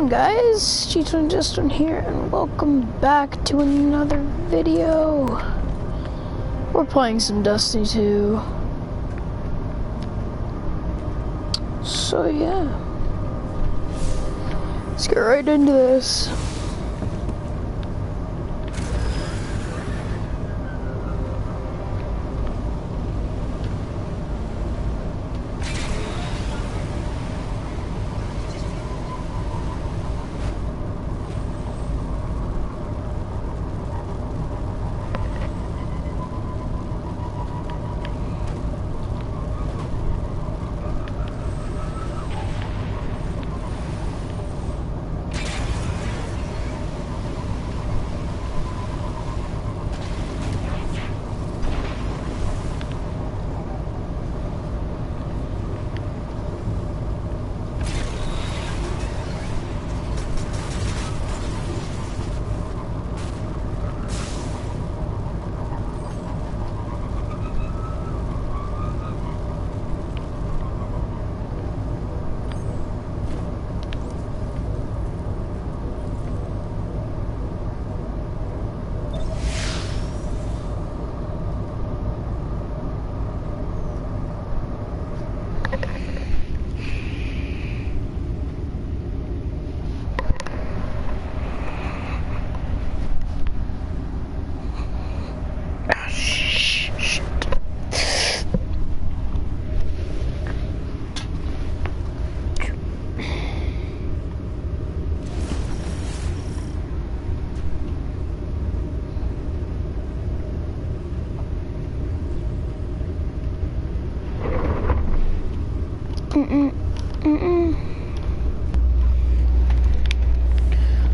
going, guys? G21Justin here, and welcome back to another video. We're playing some Destiny 2. So yeah, let's get right into this.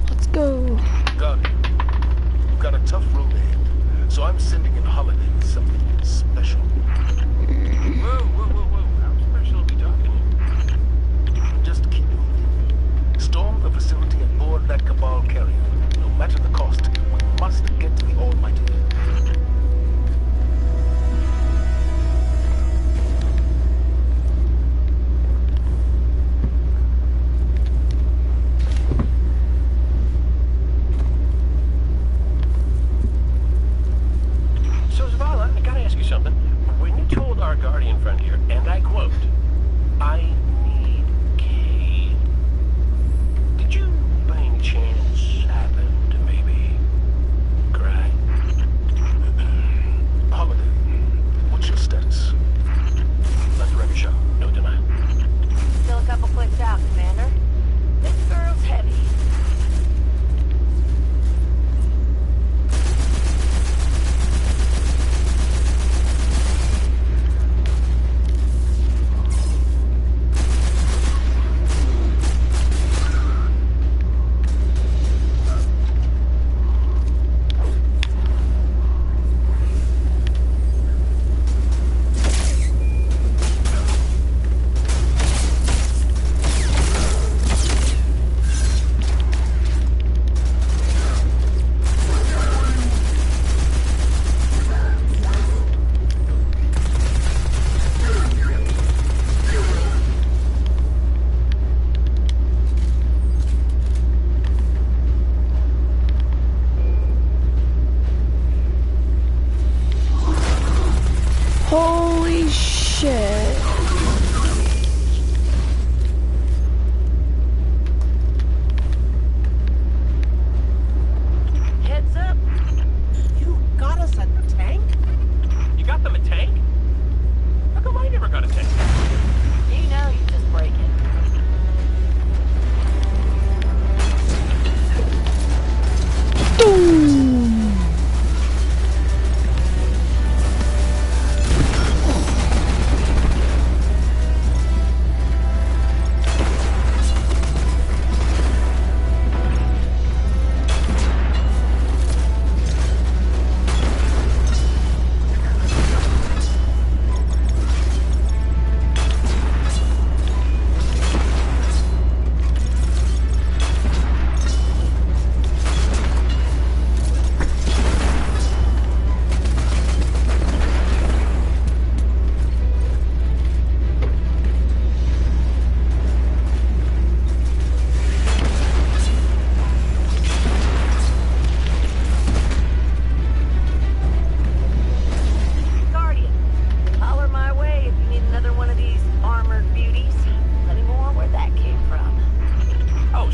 Let's go. Got it. You've got a tough road ahead, so I'm sending in Holiday with something special. Whoa. How special are we talking? Just keep moving. Storm the facility and board that Cabal carrier. No matter the cost, we must get to the Almighty.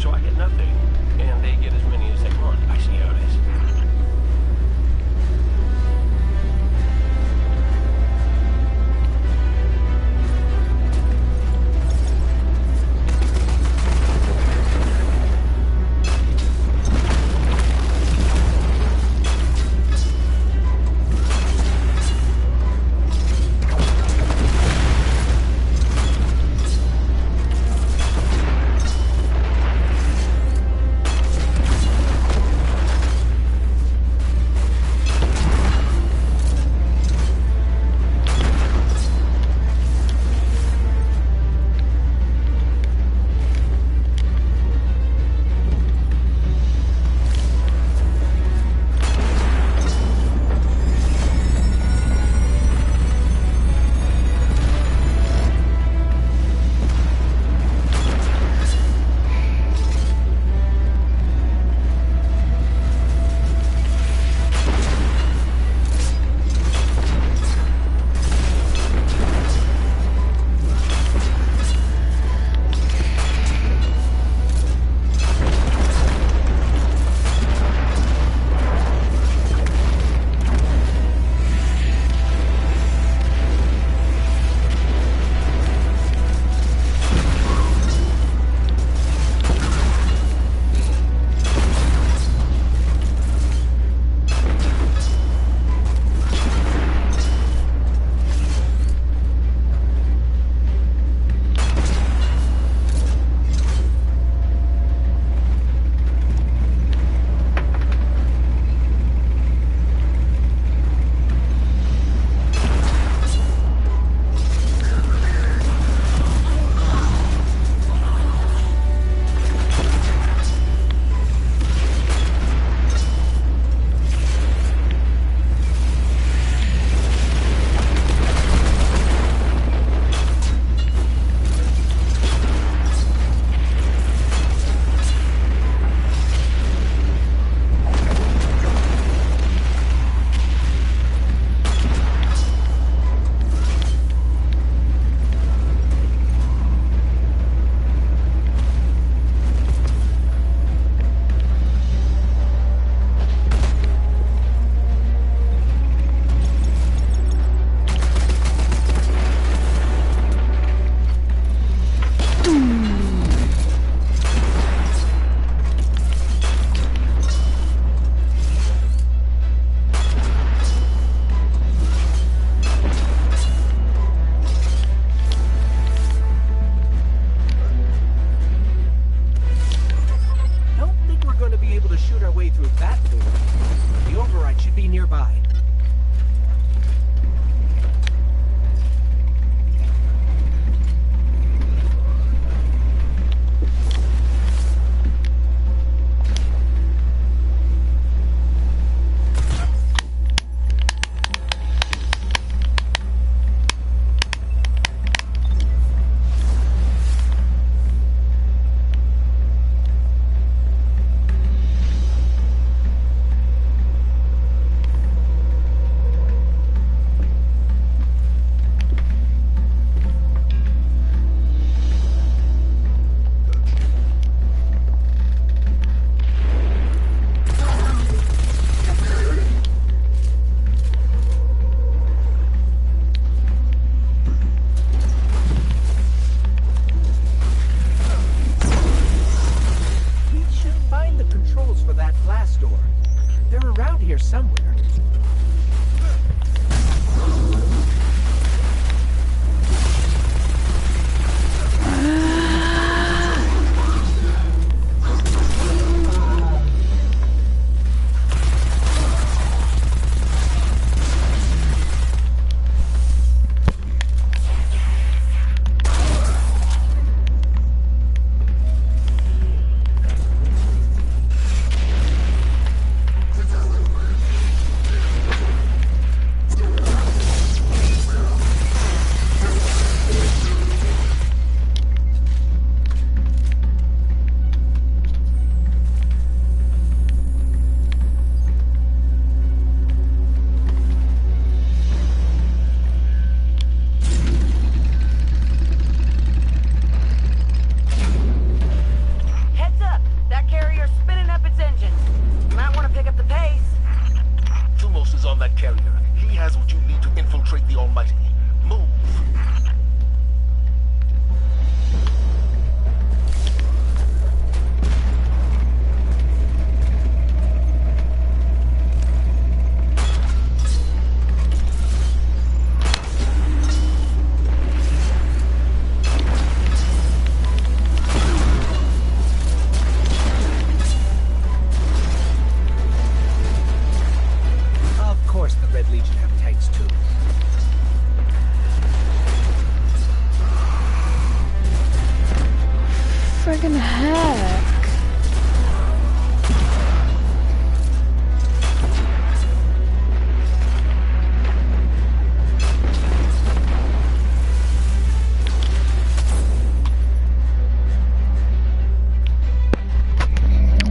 So I get nothing, and they get as many as they want. I see how it is. up the pace. Thumos is on that carrier. He has what you need to infiltrate the Almighty. Move. Friggin' heck.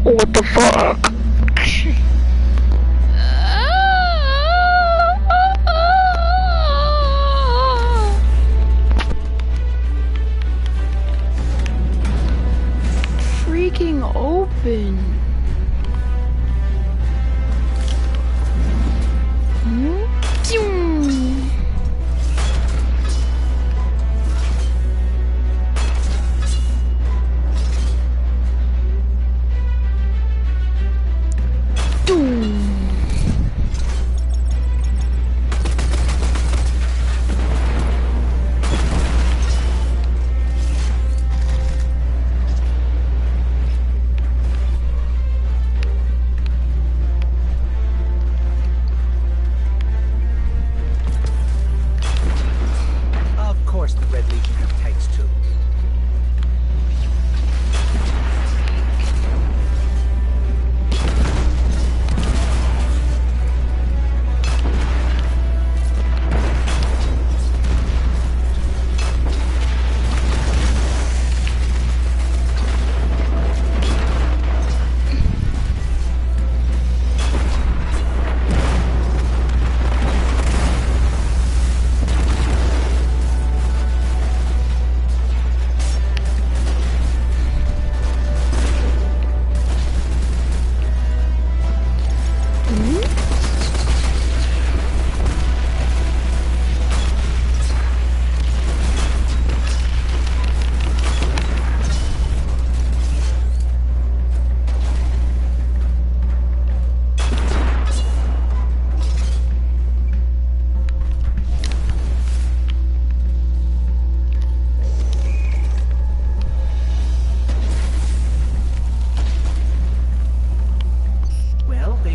What the fuck? Freaking open.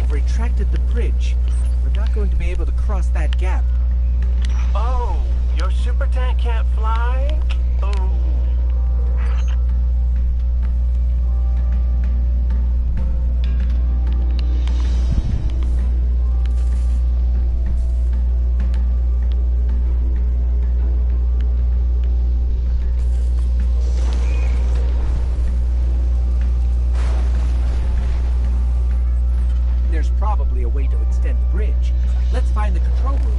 Retracted the bridge. We're not going to be able to cross that gap. Oh, your super tank can't fly? Oh. There's probably a way to extend the bridge. Let's find the control room.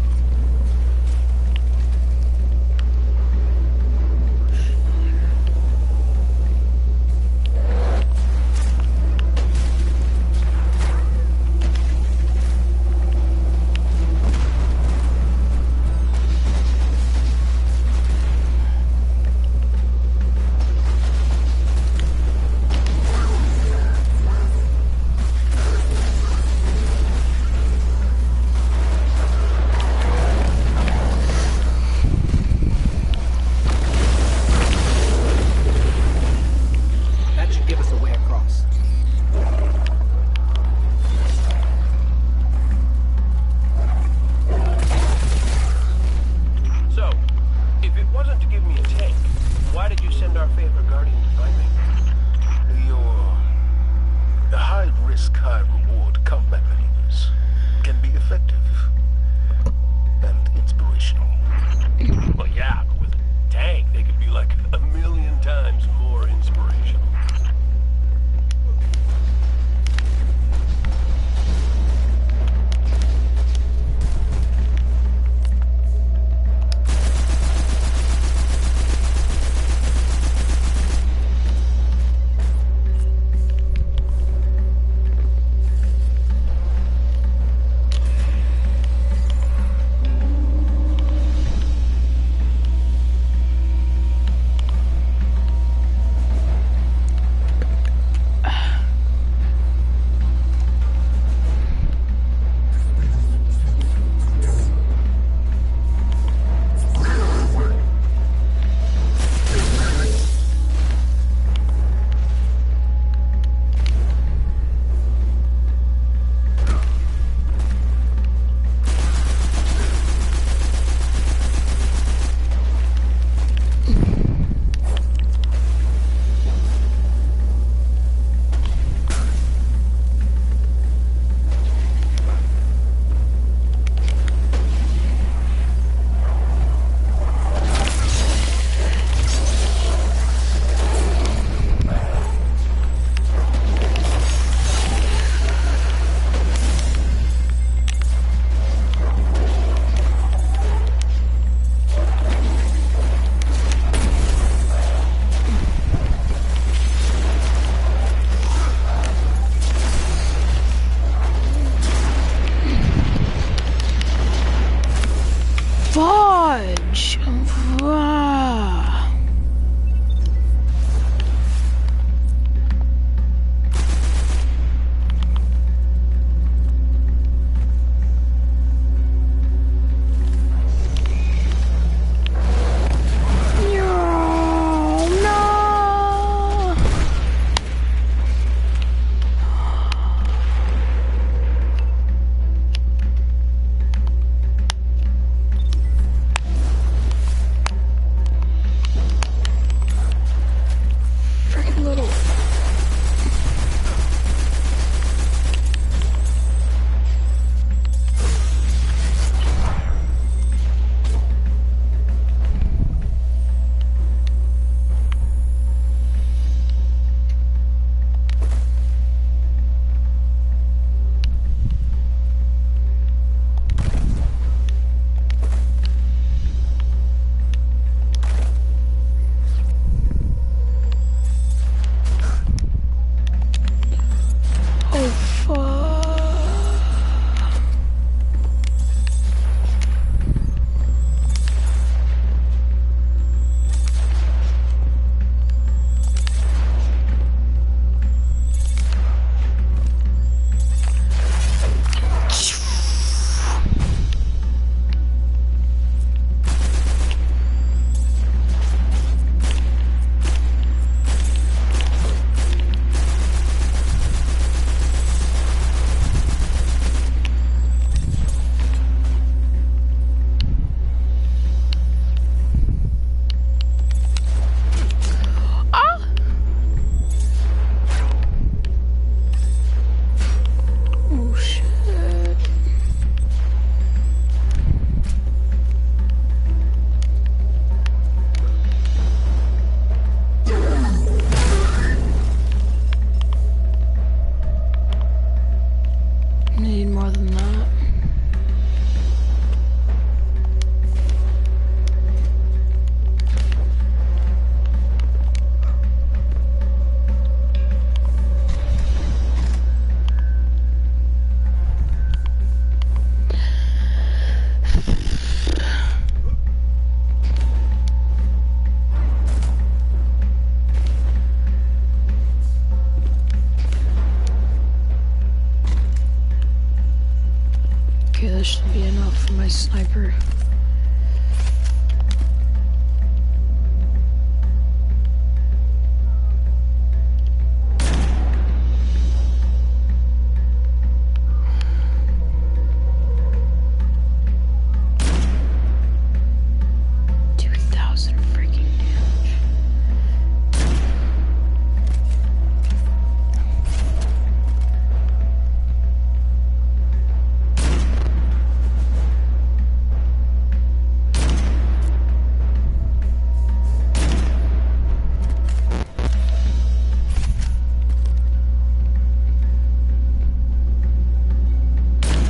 should be enough for my sniper.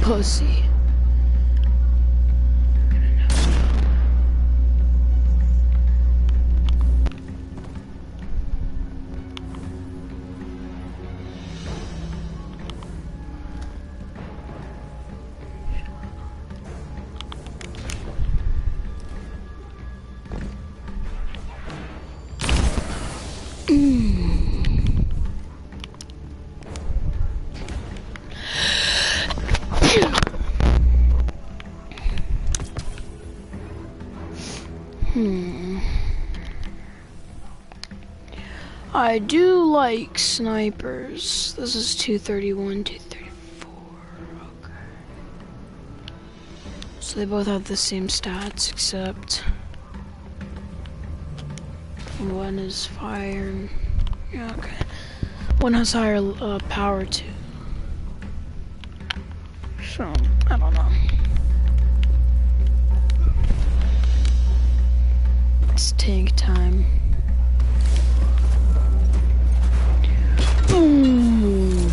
Pussy. I do like snipers. This is 231, 234. Okay. So they both have the same stats, except one is fire. Yeah, okay. One has higher power too. So, I don't know. It's tank time. Boom.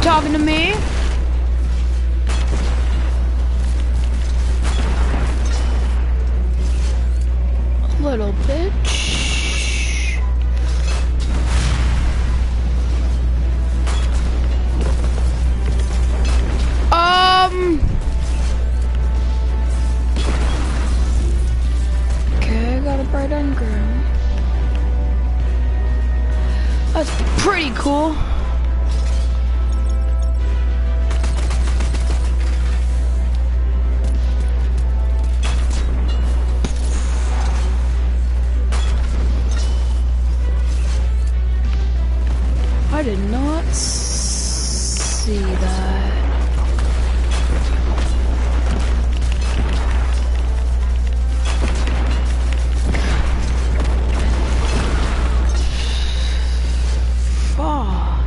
Talking to me? Little bitch. Okay, I got a bright engram. That's pretty cool. I did not see that. Fuck.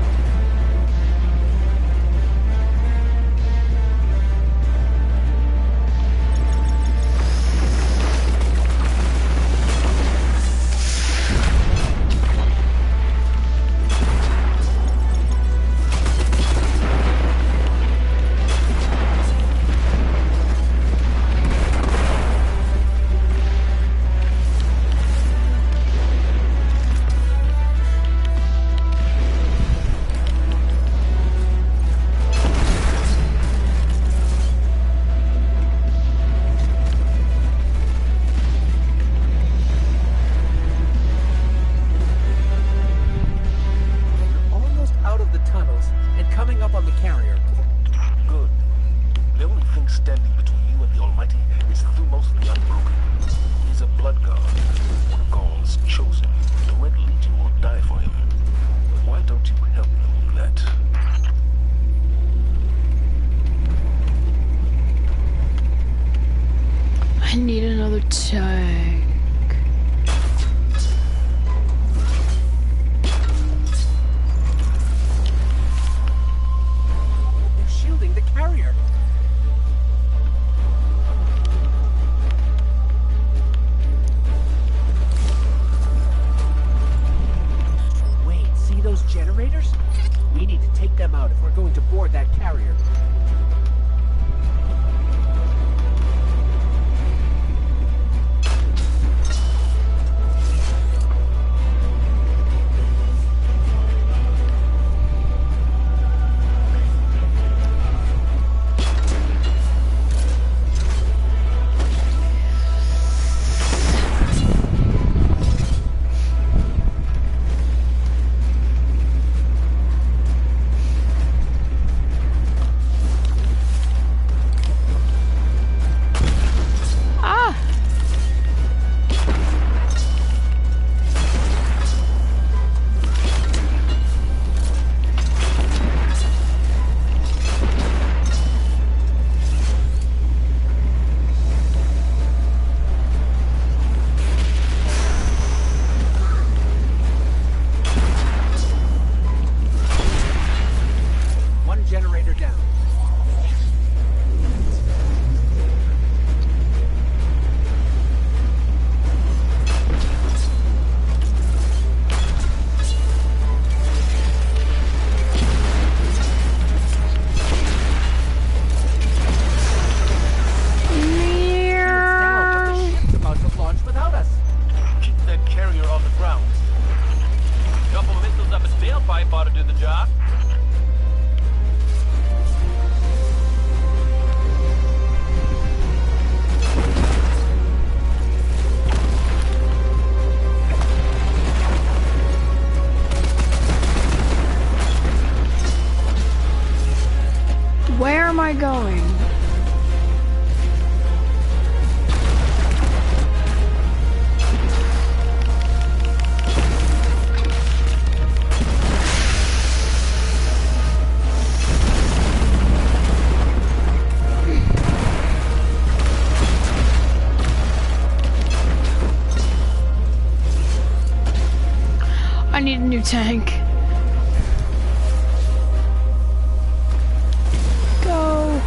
I need another tank. They're shielding the carrier. Wait, see those generators? We need to take them out if we're going to board that carrier. standpipe ought to do the job. Where am I going? I need a new tank. Go.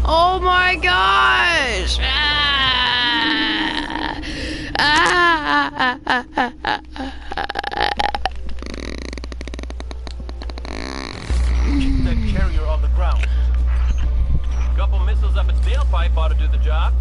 Oh my gosh! Keep that carrier on the ground. Couple missiles up its tailpipe ought to do the job.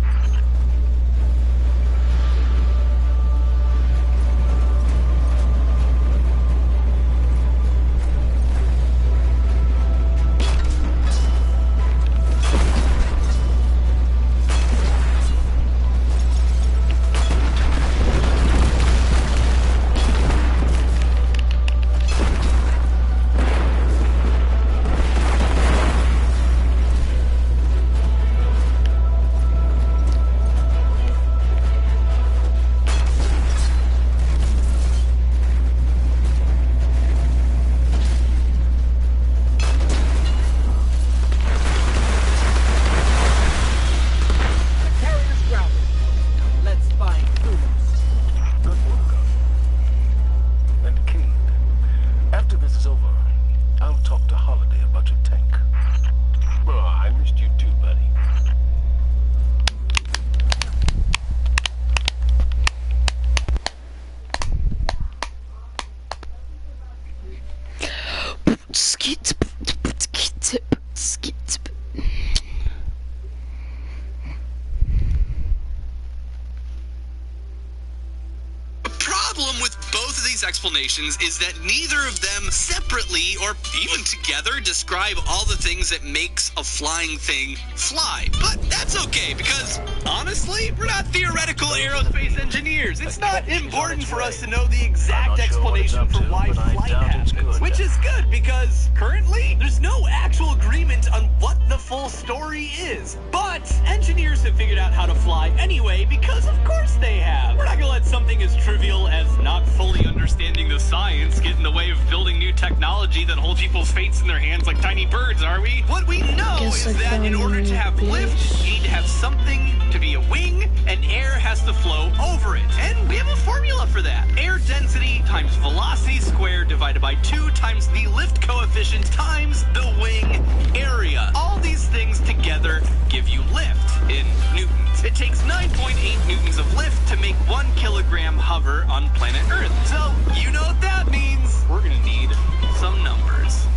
Explanations is that neither of them separately or even together describe all the things that makes a flying thing fly. But that's okay because honestly, we're not theoretical aerospace engineers. It's not important for us to know the exact explanation for why flight happens, which is good because currently there's no actual agreement on what the full story is. But engineers have figured out how to fly anyway because of course they have. We're not gonna let something as trivial as not fully understanding the science get in the way of building new technology that holds people's fates in their hands like tiny birds, are we? What we know is that in order to have lift, you need to have something to be a wing, and air has to flow over it. And we have a formula for that. Air density times velocity squared divided by 2 times the lift coefficient times the wing area. All these things together give you lift in newtons. It takes 9.8 newtons of lift to make 1 kilogram hover on planet Earth. So, you know what that means. We're gonna need some numbers.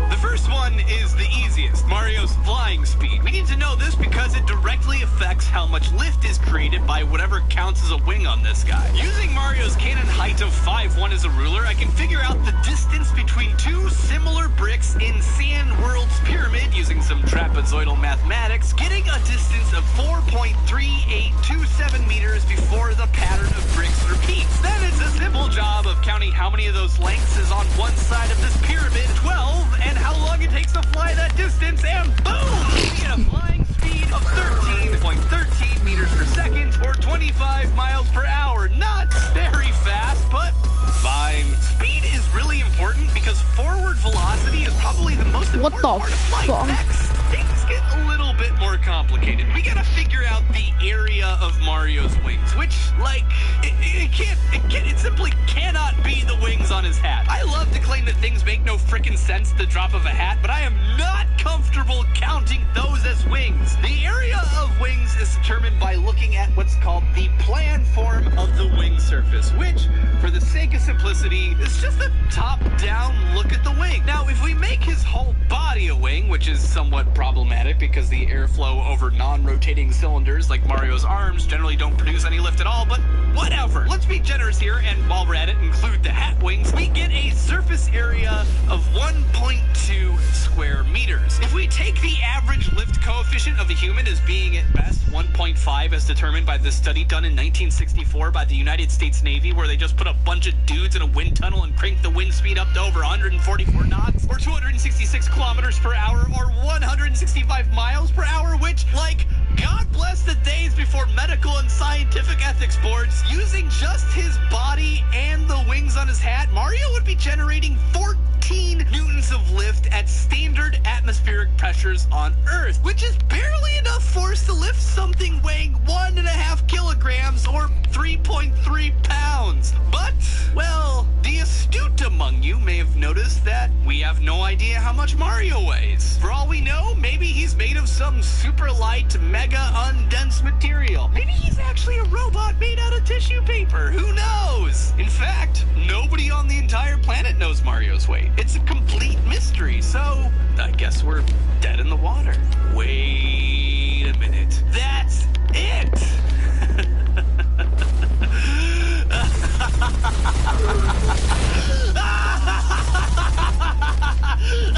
The first one is the easiest, Mario's flying speed. We need to know this because it directly affects how much lift is created by whatever counts as a wing on this guy. Using Mario's cannon height of 5'1" as a ruler, I can figure out the distance between 2 similar bricks in Sand World's pyramid using some trapezoidal mathematics, getting a distance of 4.3827 meters before the pattern of bricks repeats. Then it's a simple job of counting how many of those lengths is on one side of this pyramid, 12, and how long it takes to fly that distance, and boom! We get a flying speed of 13.13 meters per second, or 25 miles per hour. Not very fast, but fine. Speed is really important because forward velocity is probably the most important part of flight. Next, things get a little bit more complicated. We gotta figure out the area of Mario's wings, which which, like, it simply cannot be the wings on his hat. I love to claim that things make no frickin' sense at the drop of a hat, but I am not comfortable counting those as wings. The area of wings is determined by looking at what's called the plan form of the wing surface, which, for the sake of simplicity, is just a top-down look at the wing. Now, if we make his whole body a wing, which is somewhat problematic because the airflow over non-rotating cylinders like Mario's arms generally don't produce any lift at all, but whatever. Let's be generous here, and while we're at it, include the hat wings. We get a surface area of 1.2 square meters. If we take the average lift coefficient of a human as being at best 1.5 as determined by this study done in 1964 by the United States Navy, where they just put a bunch of dudes in a wind tunnel and cranked the wind speed up to over 144 knots, or 266 kilometers per hour, or 165 miles per hour, which, like, God bless the days before medical and scientific ethics boards. Using just his body and the wings on his hat, Mario would be generating 14 newtons of lift at standard atmospheric pressures on Earth, which is barely enough force to lift something weighing 1.5 kilograms or 3.3 pounds. But, well, the astute among you may have noticed that we have no idea how much Mario weighs. For all we know, maybe he's made of some super light, mega undense material. Maybe he's actually a robot made out of tissue paper. Who knows? In fact, nobody on the entire planet knows Mario's weight. It's a complete mystery, so I guess we're dead in the water. Wait a minute. That's it!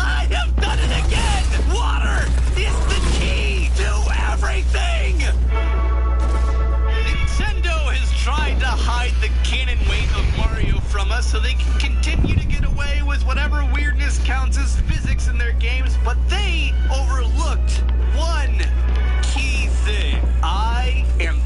I have done it again! Water is the key to everything! Nintendo has tried to hide the canon weight of Mario from us so they can continue to get away with whatever weirdness counts as physics in their games, but they overlooked one key thing. I am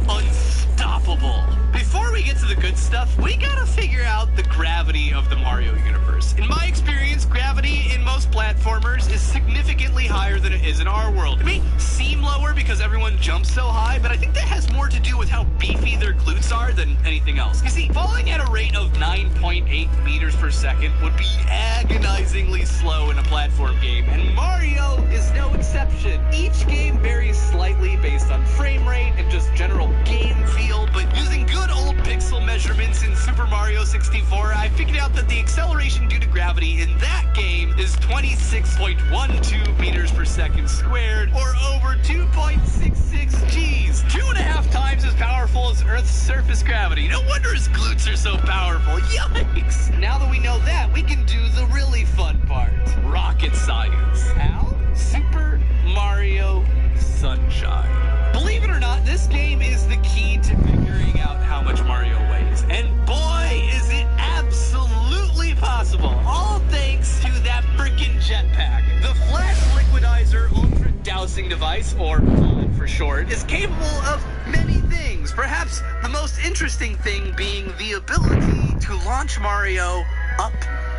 unstoppable. Before we get to the good stuff, we gotta figure out the gravity of the Mario universe. In my experience, gravity in most platformers is significantly higher than it is in our world. It may seem lower because everyone jumps so high, but I think that has more to do with how beefy their glutes are than anything else. You see, falling at a rate of 9.8 meters per second would be agonizingly slow in a platform game, and Mario is no exception. Each game varies slightly based on frame rate and just general game feel, but using good old pixel measurements in Super Mario 64, I figured out that the acceleration due to gravity in that game is 26.12 meters per second squared, or over 2.66 Gs. 2.5 times as powerful as Earth's surface gravity. No wonder his glutes are so powerful. Yikes! Now that we know that, we can do the really fun part. Rocket science. How? Super Mario Sunshine. Believe it or not, this game is the key to figuring out how much Mario weighs. And boy, is it absolutely possible. All thanks to that freaking jetpack. The Flash Liquidizer Ultra Dousing Device, or FLUD for short, is capable of many things. Perhaps the most interesting thing being the ability to launch Mario up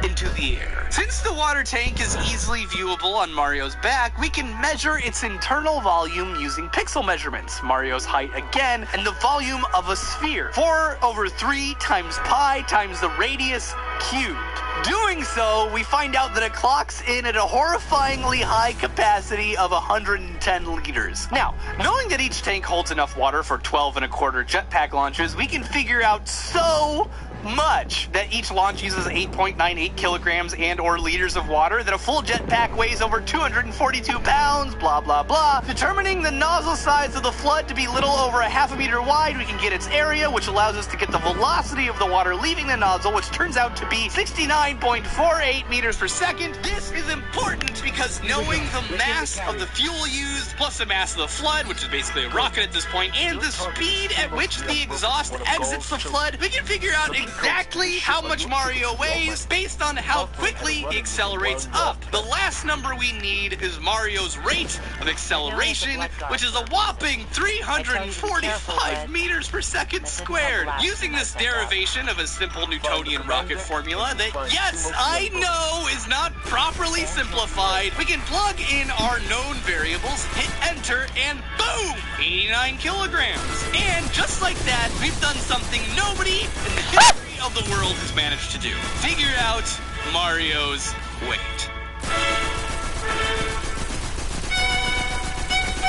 into the air. Since the water tank is easily viewable on Mario's back, we can measure its internal volume using pixel measurements, Mario's height again, and the volume of a sphere, 4 over 3 times pi times the radius cubed. Doing so, we find out that it clocks in at a horrifyingly high capacity of 110 liters. Now, knowing that each tank holds enough water for 12.25 jetpack launches, we can figure out so much that each launch uses 8.98 kilograms and or liters of water, that a full jetpack weighs over 242 pounds, blah blah blah. Determining the nozzle size of the FLUD to be little over 0.5 meter wide, we can get its area, which allows us to get the velocity of the water leaving the nozzle, which turns out to be 69.48 meters per second. This is important because knowing the mass of the fuel used, plus the mass of the FLUD, which is basically a rocket at this point, and the speed at which the exhaust exits the FLUD, we can figure out exactly how much Mario weighs based on how quickly he accelerates up. The last number we need is Mario's rate of acceleration, which is a whopping 345 meters per second squared. Using this derivation of a simple Newtonian rocket formula that, yes, I know is not properly simplified. We can plug in our known variables, hit enter, and boom, 89 kilograms. And just like that, we've done something nobody in the history of the world has managed to do. Figure out Mario's weight.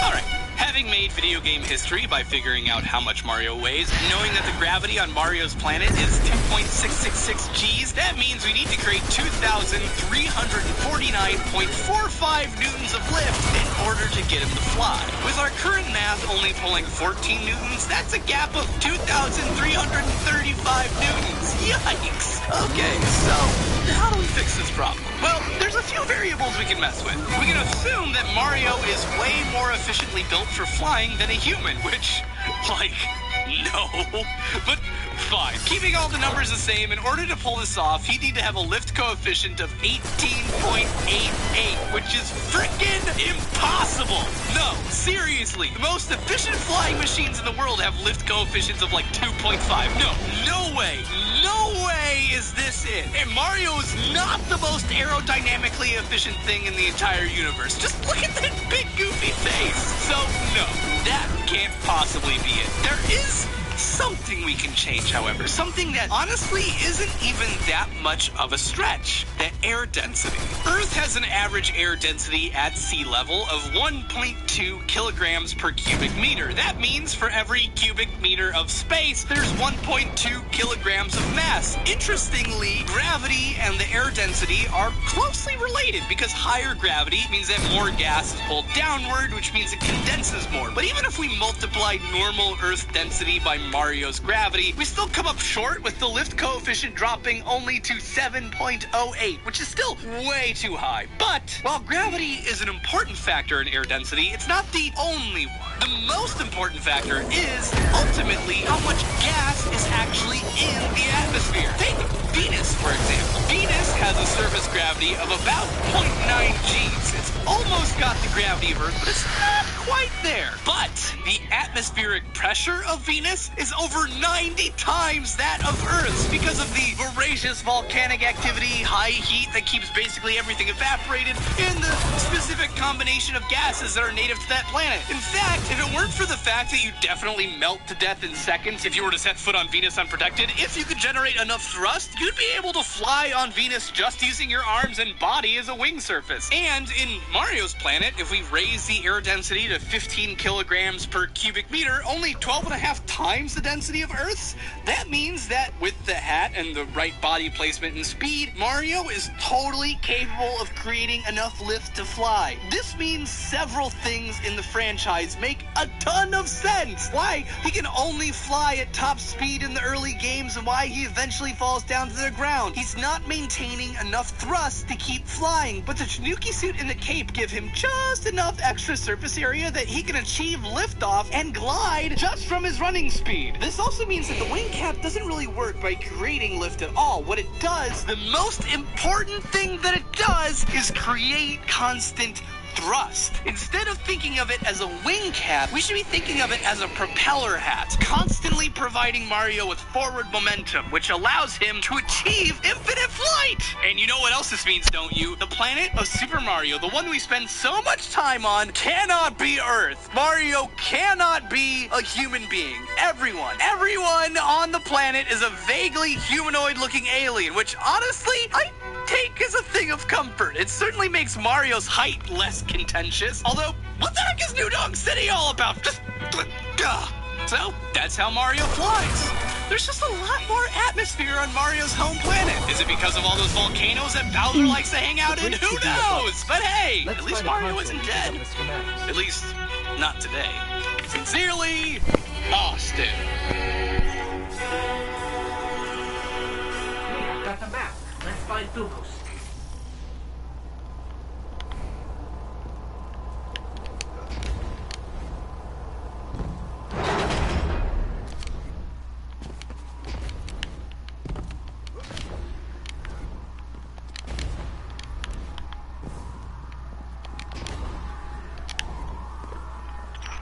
Alright, having made video game history by figuring out how much Mario weighs, knowing that the gravity on Mario's planet is 2.666 Gs, that means we need to create 2,349.45 newtons of lift in order to get him to fly. With our current math only pulling 14 newtons, that's a gap of 2,335 newtons. Yikes! Okay, so how do we fix this problem? Well, there's a few variables we can mess with. We can assume that Mario is way more efficiently built for flying than a human, which, like, no. But fine. Keeping all the numbers the same, in order to pull this off, he'd need to have a lift coefficient of 18.88, which is frickin' impossible. No, seriously. The most efficient flying machines in the world have lift coefficients of like 2.5. No way. No way is this it. And Mario is not the most aerodynamically efficient thing in the entire universe. Just look at that big goofy face. So, no, that can't possibly be it. There is something we can change, however. Something that honestly isn't even that much of a stretch. The air density. Earth has an average air density at sea level of 1.2 kilograms per cubic meter. That means for every cubic meter of space, there's 1.2 kilograms of mass. Interestingly, gravity and the air density are closely related because higher gravity means that more gas is pulled downward, which means it condenses more. But even if we multiply normal Earth density by Mario's gravity, we still come up short with the lift coefficient dropping only to 7.08, which is still way too high. But while gravity is an important factor in air density, it's not the only one. The most important factor is ultimately how much gas is actually in the atmosphere. Take Venus, for example. Venus has a surface gravity of about 0.9 Gs. It's almost got the gravity of Earth, but it's not quite there. But the atmospheric pressure of Venus is over 90 times that of Earth's because of the voracious volcanic activity, high heat that keeps basically everything evaporated, and the specific combination of gases that are native to that planet. In fact, if it weren't for the fact that you definitely melt to death in seconds if you were to set foot on Venus unprotected, if you could generate enough thrust, you'd be able to fly on Venus just using your arms and body as a wing surface. And in Mario's planet, if we raise the air density to 15 kilograms per cubic meter, only 12.5 times the density of Earth's, that means that with the hat and the right body placement and speed, Mario is totally capable of creating enough lift to fly. This means several things in the franchise make a ton of sense. Why he can only fly at top speed in the early games and why he eventually falls down to the ground. He's not maintaining enough thrust to keep flying, but the Tanuki suit and the cape give him just enough extra surface area that he can achieve liftoff and glide just from his running speed. This also means that the wing cap doesn't really work by creating lift at all. What it does, the most important thing that it does, is create constant thrust. Instead of thinking of it as a wing cap, we should be thinking of it as a propeller hat, constantly providing Mario with forward momentum, which allows him to achieve infinite flight. And you know what else this means, don't you? The planet of Super Mario, the one we spend so much time on, cannot be Earth. Mario cannot be a human being. Everyone on the planet is a vaguely humanoid-looking alien, which honestly, I take as a thing of comfort. It certainly makes Mario's height less contentious. Although, what the heck is New Donk City all about? So, that's how Mario flies. There's just a lot more atmosphere on Mario's home planet. Is it because of all those volcanoes that Bowser likes to hang out in? Who knows? But hey, at least Mario isn't dead. At least, not today. Sincerely, Austin. Got the map. Let's find Thumos.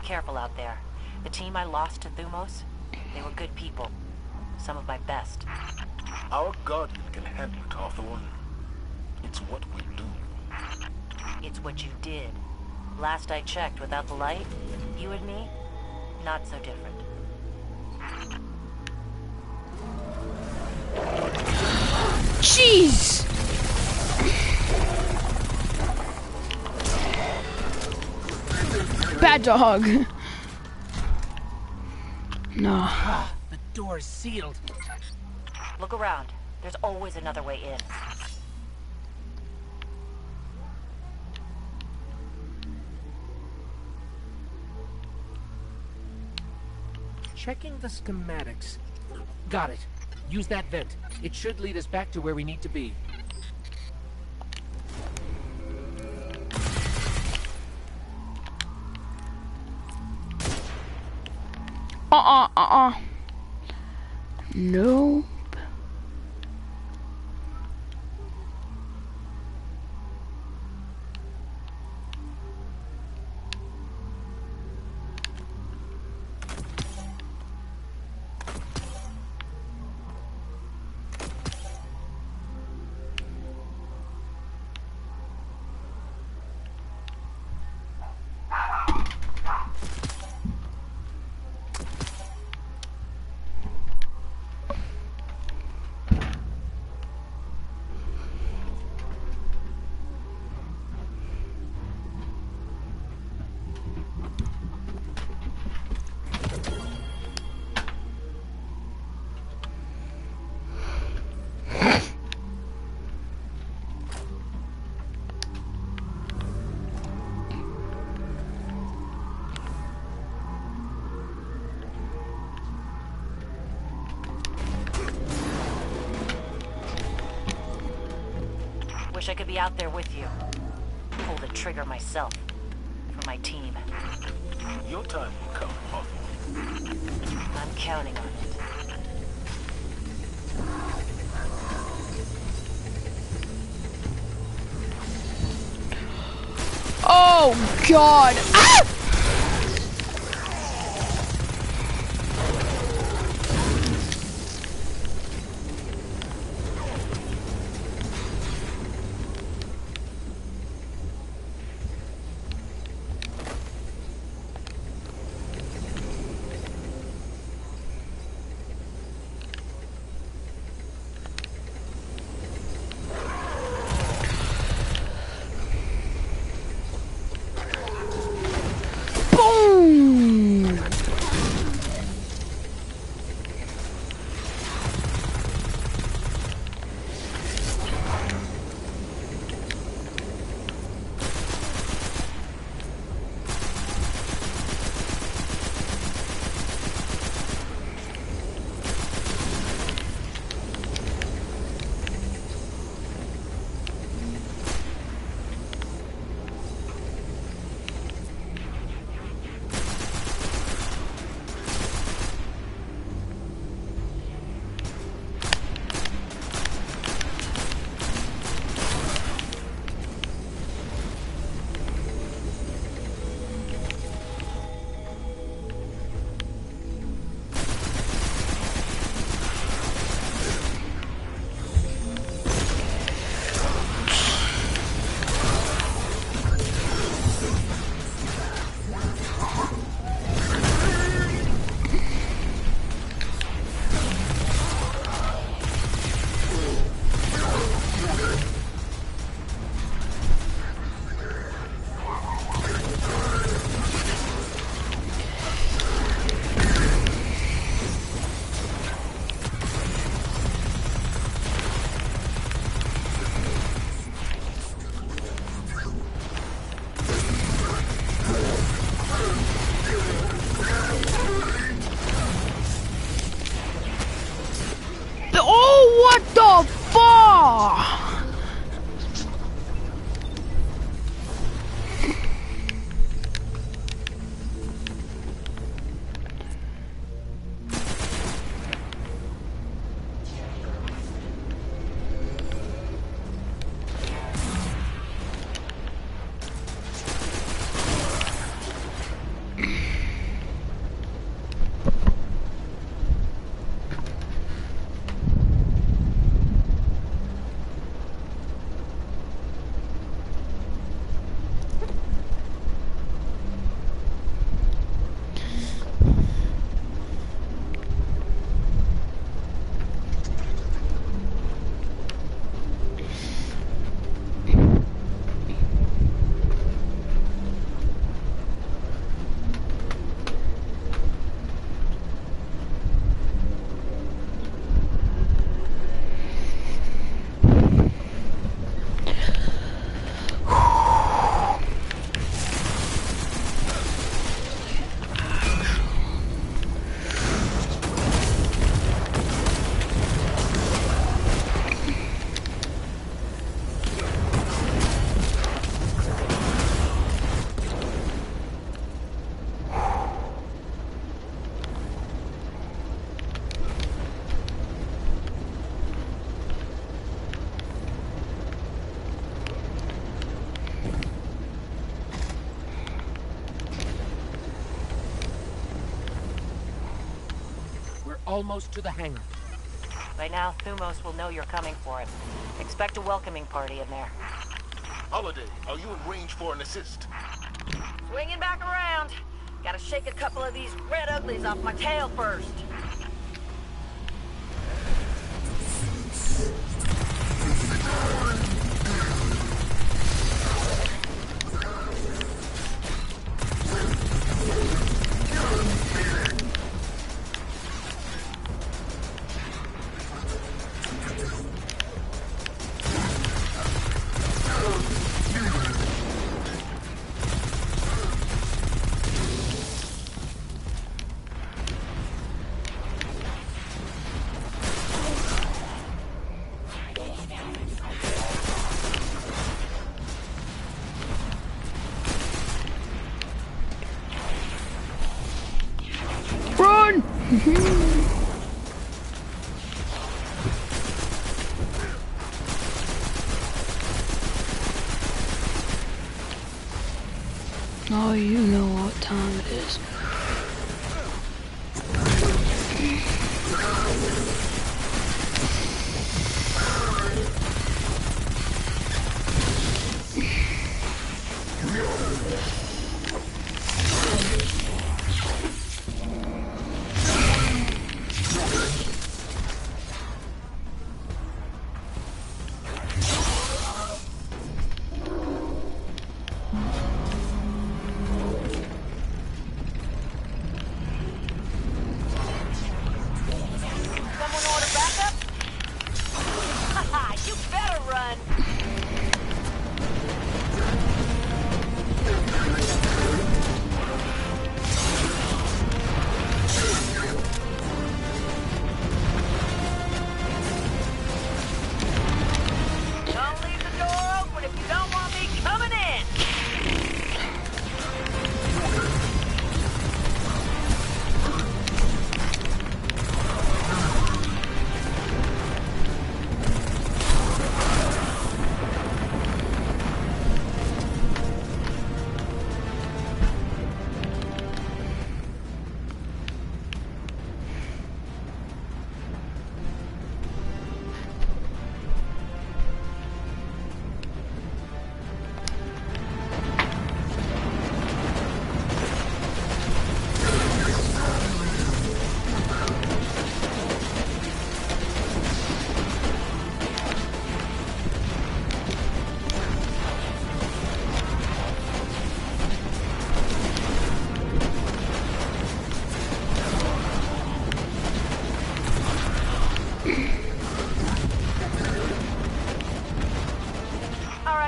Careful out there. The team I lost to Thumos, they were good people. Some of my best. Our Guardian can handle it, Hawthorne. It's what we do. It's what you did. Last I checked, without the light, you and me, not so different. Jeez! Bad dog. No. The door is sealed. Look around. There's always another way in. Checking the schematics. Got it. Use that vent. It should lead us back to where we need to be. No. Wish I could be out there with you. Pull the trigger myself. For my team. Your time will come, Hawthorne. I'm counting on it. Oh, God. Ah! almost to the hangar. By now, Thumos will know you're coming for him. Expect a welcoming party in there. Holiday, are you in range for an assist? Swinging back around. Gotta shake a couple of these red uglies off my tail first. Run! Oh, you know what time it is.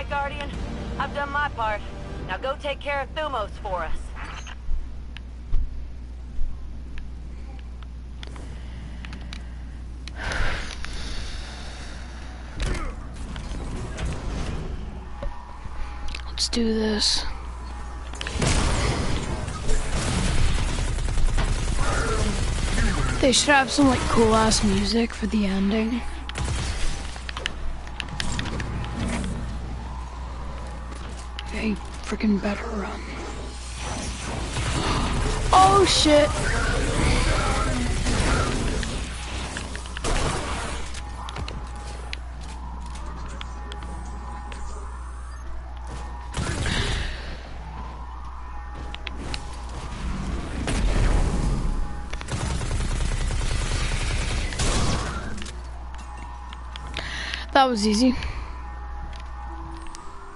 Guardian. I've done my part. Now go take care of Thumos for us. Let's do this. They should have some like cool ass music for the ending. They freaking better run. Oh shit! That was easy.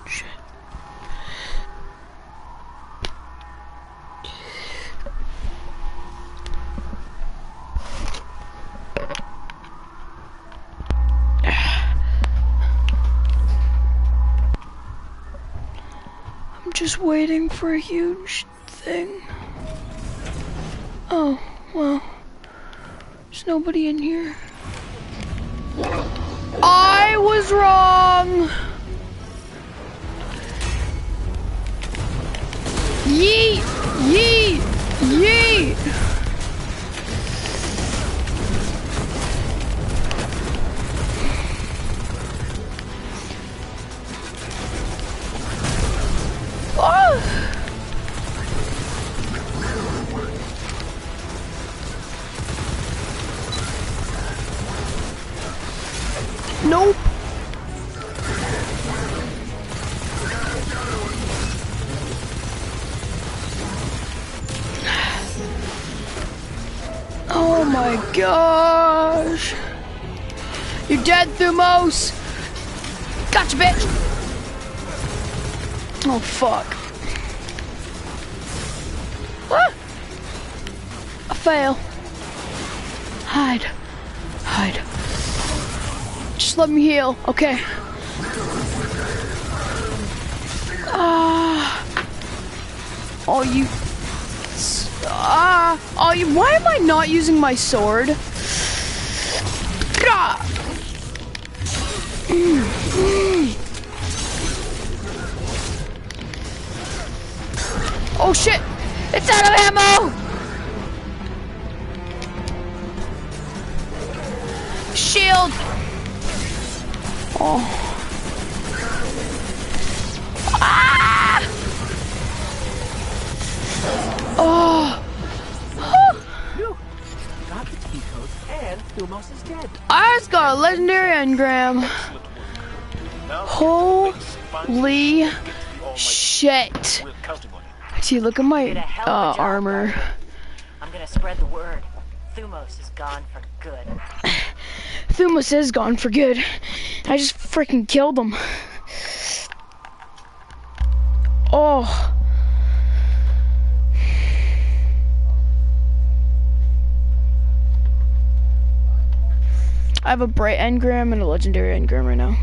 Shit. I'm just waiting for a huge thing. Oh, well. There's nobody in here. I was wrong. Yeet, yeet, yeet. Oh. Nope. Oh my gosh. You're dead, Thumos. Gotcha, bitch. Oh, fuck. Ah! I fail. Hide. Hide. Just let me heal. Okay. Oh, you... oh, you... Why am I not using my sword? Oh shit! It's out of ammo! Shield! Oh. Ah! Oh. You got the key code and Thumos is dead. I just got a legendary engram. Holy shit. See, look at my armor. I'm gonna spread the word. Thumos is gone for good. Thumos is gone for good. I just freaking killed him. Oh. I have a bright engram and a legendary engram right now.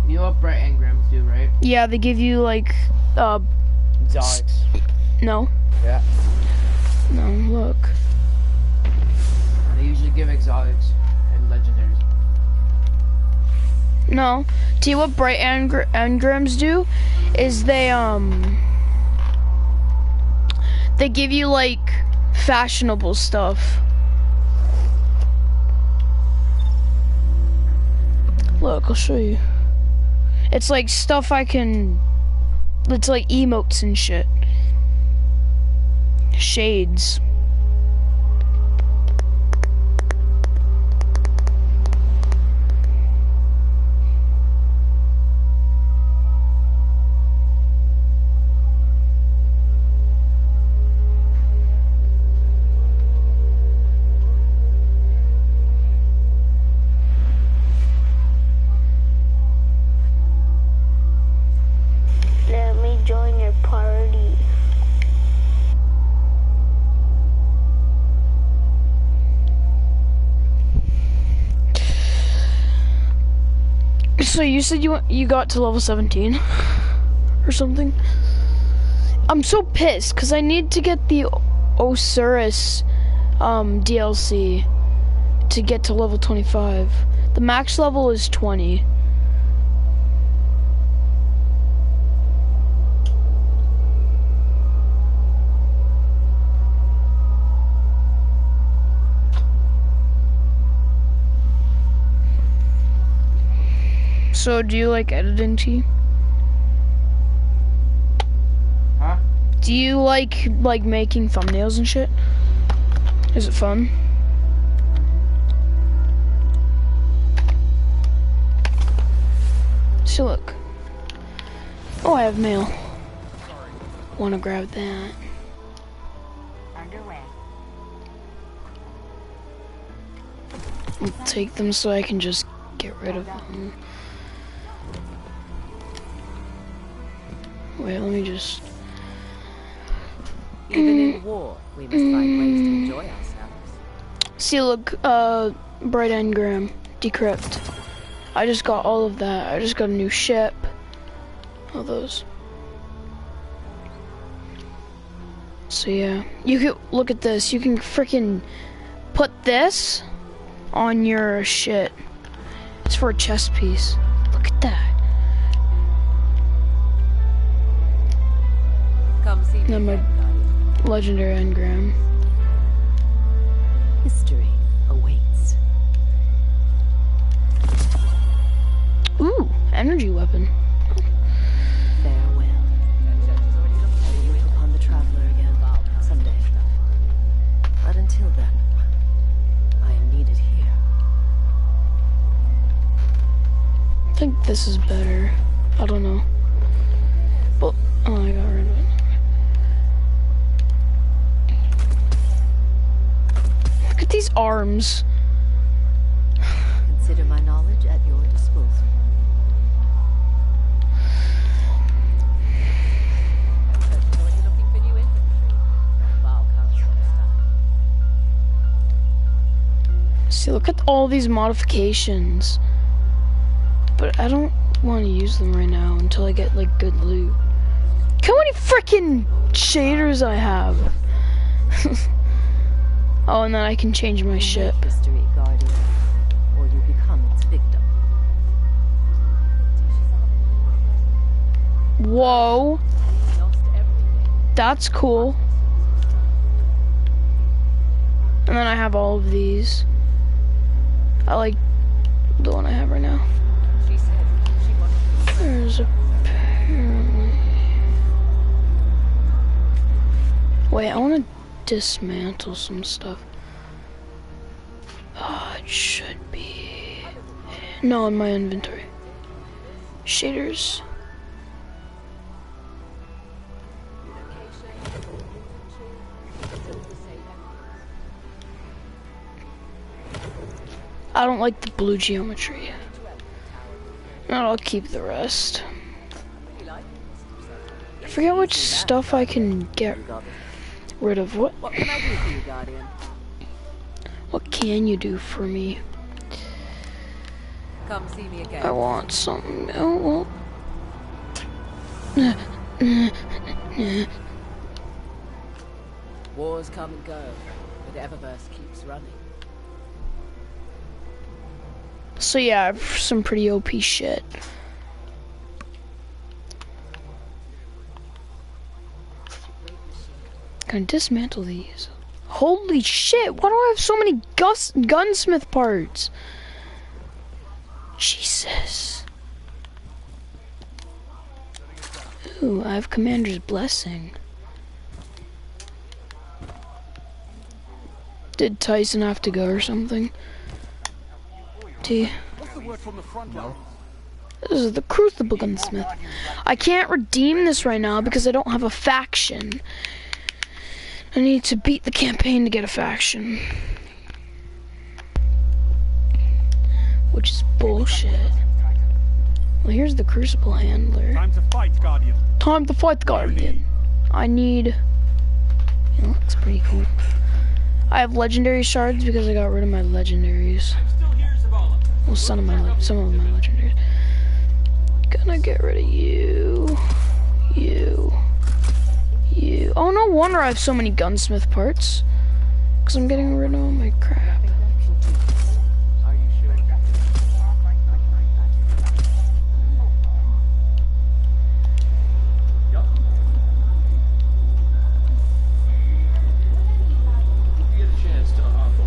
You know what bright engrams do, right? Yeah, they give you like, Exotics. No. Yeah. No, look. They usually give exotics and legendaries. No. Tell you what bright engrams do is they give you like fashionable stuff. Look, I'll show you. It's like stuff I can, it's like emotes and shit. Shades. Let me join your party. So you said you got to level 17 or something? I'm so pissed because I need to get the Osiris DLC to get to level 25. The max level is 20. So do you like editing, T? Huh? Do you like making thumbnails and shit? Is it fun? So look. Oh, I have mail. Wanna grab that? Underway. I'll take them so I can just get rid of them. Wait, let me just... Even in war, we must find ways to enjoy ourselves. See, look, bright engram, decrypt. I just got all of that. I just got a new ship. All those. So yeah, you can look at this. You can freaking put this on your shit. It's for a chest piece. Look at that. Come see me Then my again, Guardian. legendary engram. History awaits. Ooh, energy weapon. Farewell. I will look upon the traveler again someday. But until then, I am needed here. think this is better. I don't know. But, oh, I got rid of it. Look at these arms. Consider my knowledge at your disposal. See, look at all these modifications. But I don't want to use them right now until I get, like, good loot. Look how many freaking shaders I have. Oh, and then I can change my ship. History, Guardian, or you become its victim. Whoa. That's cool. And then I have all of these. I like the one I have right now. There's apparently... Wait, I want to dismantle some stuff. Oh, it should be... No, in my inventory. Shaders. I don't like the blue geometry. And I'll keep the rest. I forget which stuff I can get rid of. What can I do for you, Guardian? What can you do for me? Come see me again. I want something. Oh, well. Wars come and go, but Eververse keeps running. So yeah, I have some pretty OP shit. Can I dismantle these? Holy shit, why do I have so many gunsmith parts? Jesus. Ooh, I have Commander's Blessing. Did Tyson have to go or something? What's the word from the front line? This is the Crucible Gunsmith. I can't redeem this right now because I don't have a faction. I need to beat the campaign to get a faction. Which is bullshit. Well, here's the Crucible Handler. Time to fight, Guardian. Time to fight, Guardian. I need... It looks pretty cool. I have legendary shards because I got rid of my legendaries. Well, some of my legendaries. Gonna get rid of you. You. Oh, no wonder I have so many gunsmith parts. Because I'm getting rid of all my crap. Are you sure? You get a chance to offer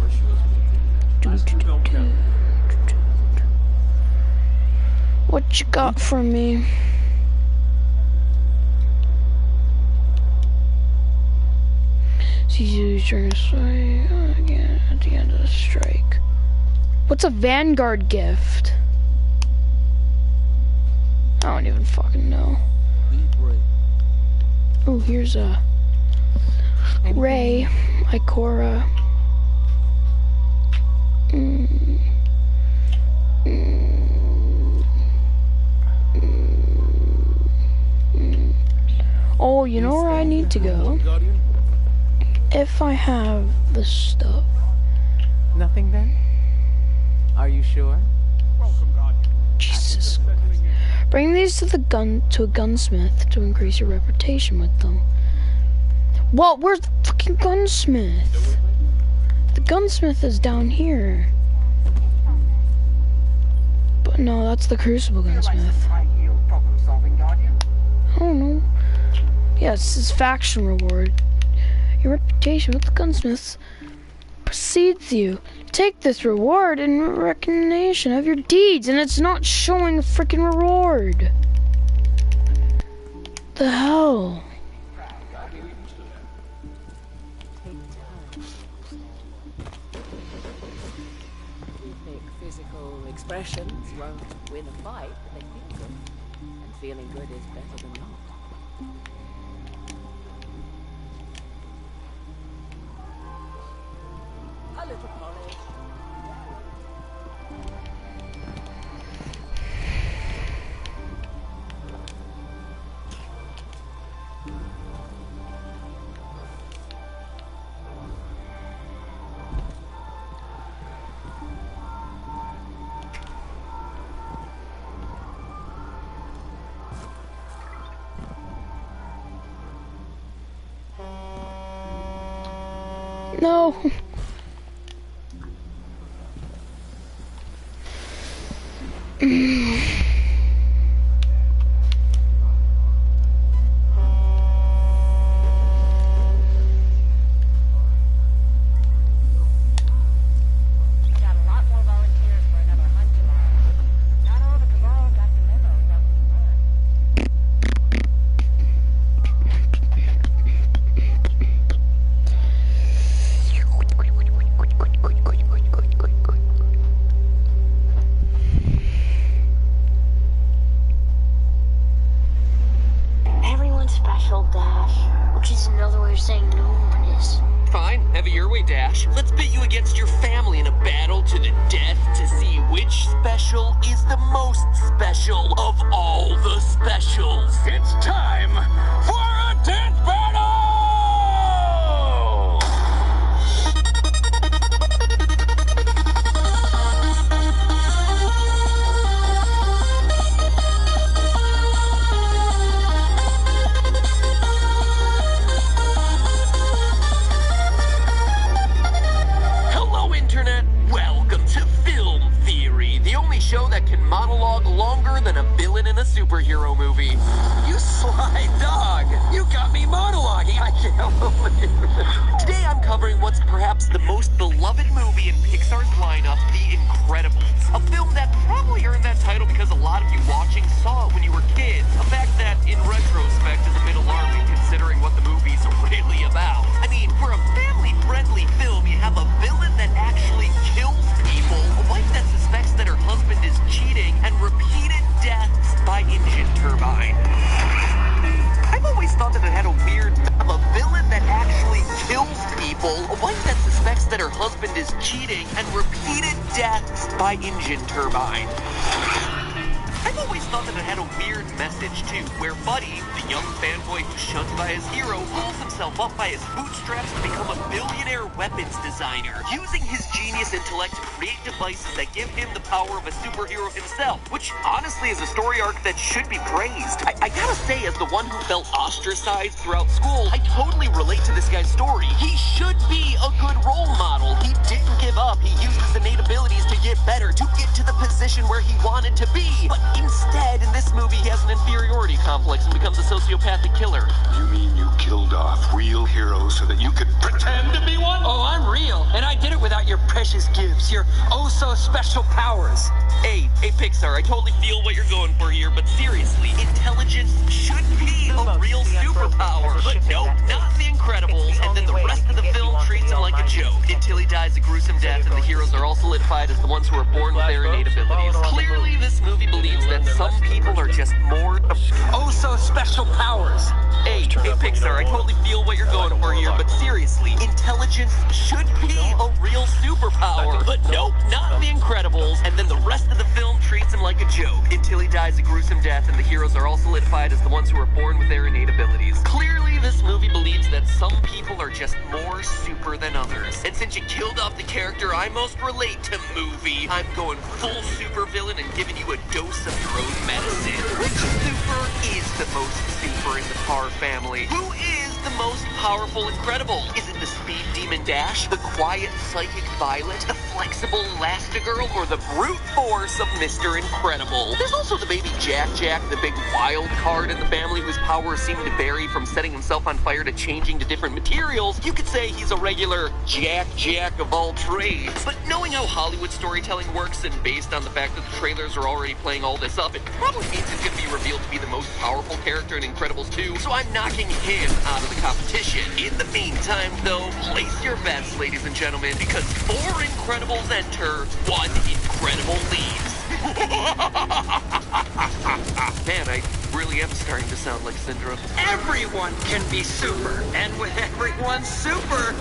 What you got for me? You turn aside again at the end of the strike. What's a Vanguard gift? I don't even fucking know. Oh, here's a Ray, Ikora. Oh, you know where I need to go? If I have the stuff. Nothing then? Are you sure? Jesus Christ. Bring these to a gunsmith to increase your reputation with them. What? Where's the fucking gunsmith? The gunsmith is down here. But no, that's the Crucible Gunsmith. I don't know. Yes, this is faction reward. Your reputation with the gunsmiths precedes you. Take this reward in recognition of your deeds, and it's not showing a freaking reward. The hell? Physical expressions won't win a fight. feeling good is better than not. A little polish. No. Got a lot more volunteers for another hunt tomorrow. Not all the Cabal got the memo that we learned. Everyone's special, Dash. Which is another way of saying no one is. Fine, have it your way, Dash. Let's pit you against your family in a battle to the death to see which special is the most special of all the specials. It's time for a death battle! Hello, Internet. Welcome to Film Theory, the only show that can monologue longer than a villain in a superhero movie. You sly dog! You got me monologuing, I can't believe it. Today I'm covering what's perhaps the most beloved movie in Pixar's lineup, The Incredibles. A film that probably earned that title because a lot of you watching saw it when you were kids. A fact that, in retrospect, is a bit alarming considering what the movie's really about. I mean, for a family-friendly film, you have a villain that actually kills people, a wife that suspects that her husband is cheating, and repeated deaths by engine turbine. I've always thought that it had a weird of a villain that actually kills people, a wife that suspects that her husband is cheating, and repeated deaths by engine turbine. I've always thought that it had a weird message too, where Buddy, the young fanboy who's shunned by his hero, pulls himself up by his bootstraps to become a billionaire weapons designer, using his genius intellect to create devices that give him the power of a superhero himself, which honestly is a story arc that should be praised. I gotta say, as the one who felt ostracized throughout school, I totally relate to this guy's story. He should be a good role model. He didn't give up. He used his innate abilities to get better, to get to the position where he wanted to be. But instead, in this movie, he has an inferiority complex and becomes a sociopathic killer. You mean you killed off real heroes so that you could pretend to be one? Oh, I'm real, and I did it without your precious gifts, your oh-so-special powers. Hey, Pixar, I totally feel what you're going for here, but seriously, intelligence should be a real superpower. But nope, not in The Incredibles, and then the rest of the film treats him like a joke, until he dies a gruesome death and the heroes are all solidified as the ones who are born with their innate abilities. Clearly, this movie believes that some people are just more oh-so-special powers. Hey, Pixar, I totally feel what you're going for here, but seriously, intelligence should be a real superpower. But nope, not in The Incredibles, and then the rest of the film treats him like a joke, until he dies a gruesome death and the heroes are all solidified as the ones who are born with their innate abilities. Clearly, this movie believes that some people are just more super than others. And since you killed off the character I most relate to, movie, I'm going full super villain and giving you a dose of your own medicine. Which super is the most super in the Parr family? Who is the most powerful Incredible? Is it the speed demon Dash, the quiet psychic Violet, the flexible Elastigirl, or the brute force of Mr. Incredible? There's also the baby Jack, the big wild card in the family whose powers seem to vary from setting himself on fire to changing to different materials. You could say he's a regular Jack of all trades. But knowing how Hollywood storytelling works, and based on the fact that the trailers are already playing all this up, it probably means he's going to be revealed to be the most powerful character in Incredibles 2, so I'm knocking him out of the competition. In the meantime, though, place your bets, ladies and gentlemen, because 4 Incredibles enter, 1 Incredible leaves. Man, I really am starting to sound like Syndrome. Everyone can be super, and with everyone super,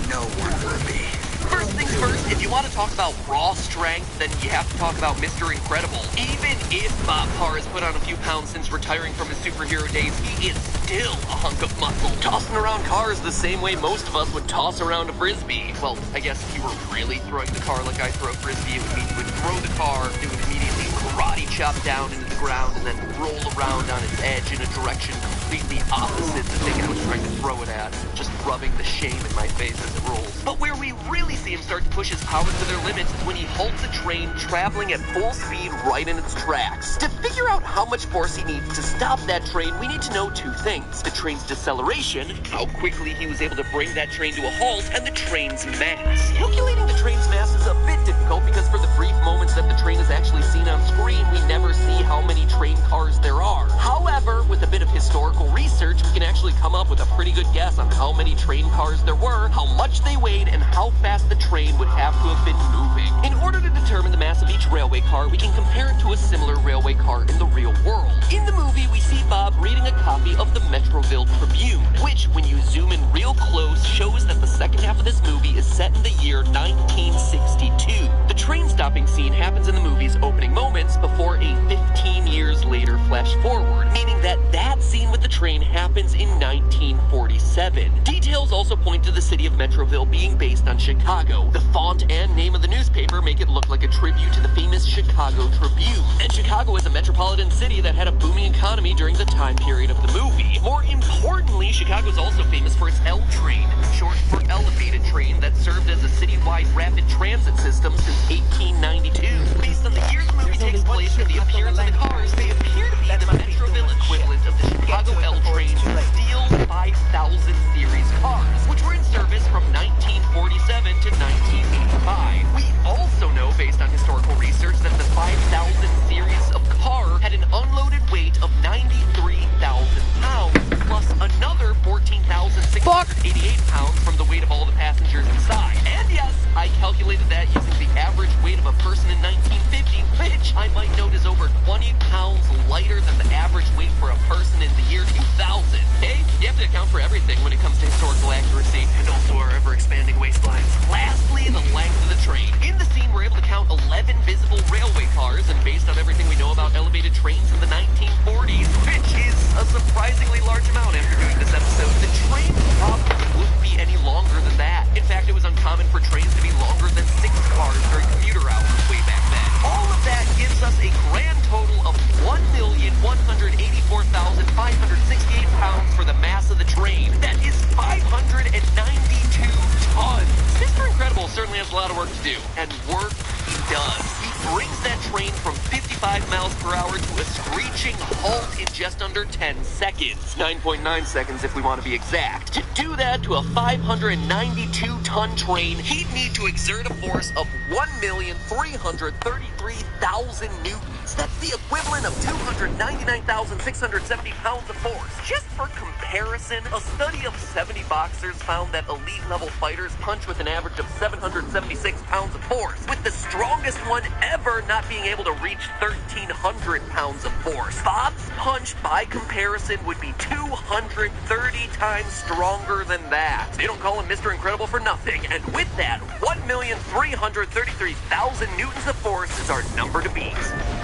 no one will be. First things first, if you want to talk about raw strength, then you have to talk about Mr. Incredible. Even if Bob Parr has put on a few pounds since retiring from his superhero days, he is still a hunk of muscle. Tossing around cars the same way most of us would toss around a Frisbee. Well, I guess if you were really throwing the car like I throw a Frisbee, it would mean you would throw the car, it would immediately karate chop down into the ground, and then roll around on its edge in a direction completely opposite the thing I was trying to throw it at, just rubbing the shame in my face as it rolls. But where we really see him start to push his powers to their limits is when he halts a train traveling at full speed right in its tracks. To figure out how much force he needs to stop that train, we need to know two things. The train's deceleration, how quickly he was able to bring that train to a halt, and the train's mass. Calculating the train's mass is a bit difficult because for the brief moments that the train is actually seen on screen, we never see how many train cars there are. However, with a bit of historical research, we can actually come up with a pretty good guess on how many train cars there were, how much they weighed, and how fast the train would have to have been moving. In order to determine the mass of each railway car, we can compare it to a similar railway car in the real world. In the movie, we see Bob reading a copy of the Metroville Tribune, which, when you zoom in real close, shows that the second half of this movie is set in the year 1962. The train stopping scene happens in the movie's opening moments before a 15 years later flash forward, meaning that that scene with the train happens in 1947. Details also point to the city of Metroville being based on Chicago. The font and name of the newspaper make it look like a tribute to the famous Chicago Tribune. And Chicago is a metropolitan city that had a booming economy during the time period of the movie. More importantly, Chicago is also famous for its L train, short for elevated train, that served as a citywide rapid transit system since 1892. Based on the year the movie takes place and the appearance of the cars, they appear to be the Metroville equivalent of the Chicago L train's Steel 5000 series cars, which were in service from 1947 to 1985. We also know, based on historical research, that the 5000 series of car had an unloaded weight of 93,000 pounds, plus another 14,688 pounds from the weight of all the passengers inside. And yes, I calculated that using the average weight of a person in 1950, which I might note is over 20 pounds lighter than the average weight for a person in the year 2000. Hey, you have to account for everything when it comes to historical accuracy, and also our ever-expanding waistlines. Lastly, the length of the train. In the scene, we're able to count 11 visible railway cars, and based on everything we know about elevated trains in the 1940s, which is a surprisingly large amount after doing this episode, the train probably wouldn't be any longer than that. In fact, it was uncommon for trains to be longer than 6 cars during commuter hours way back then. All of that gives us a grand total of 1,184,568 pounds for the mass of the train. That is 592 tons. Mr. Incredible certainly has a lot of work to do, and work he does. He brings that train from 55 miles per hour to a screeching halt in just under 10 seconds. 9.9 seconds if we want to be exact. To do that to a 592-ton train, he'd need to exert a force of 1,333,000 newtons. That's the equivalent of 299,670 pounds of force. Just for comparison, a study of 70 boxers found that elite-level fighters punch with an average of 776 pounds of force, with the strongest one ever not being able to reach 1,300 pounds of force. Bob's punch, by comparison, would be 230 times stronger than that. They don't call him Mr. Incredible for nothing, and with that, 1,333,000 newtons of force is our number to beat.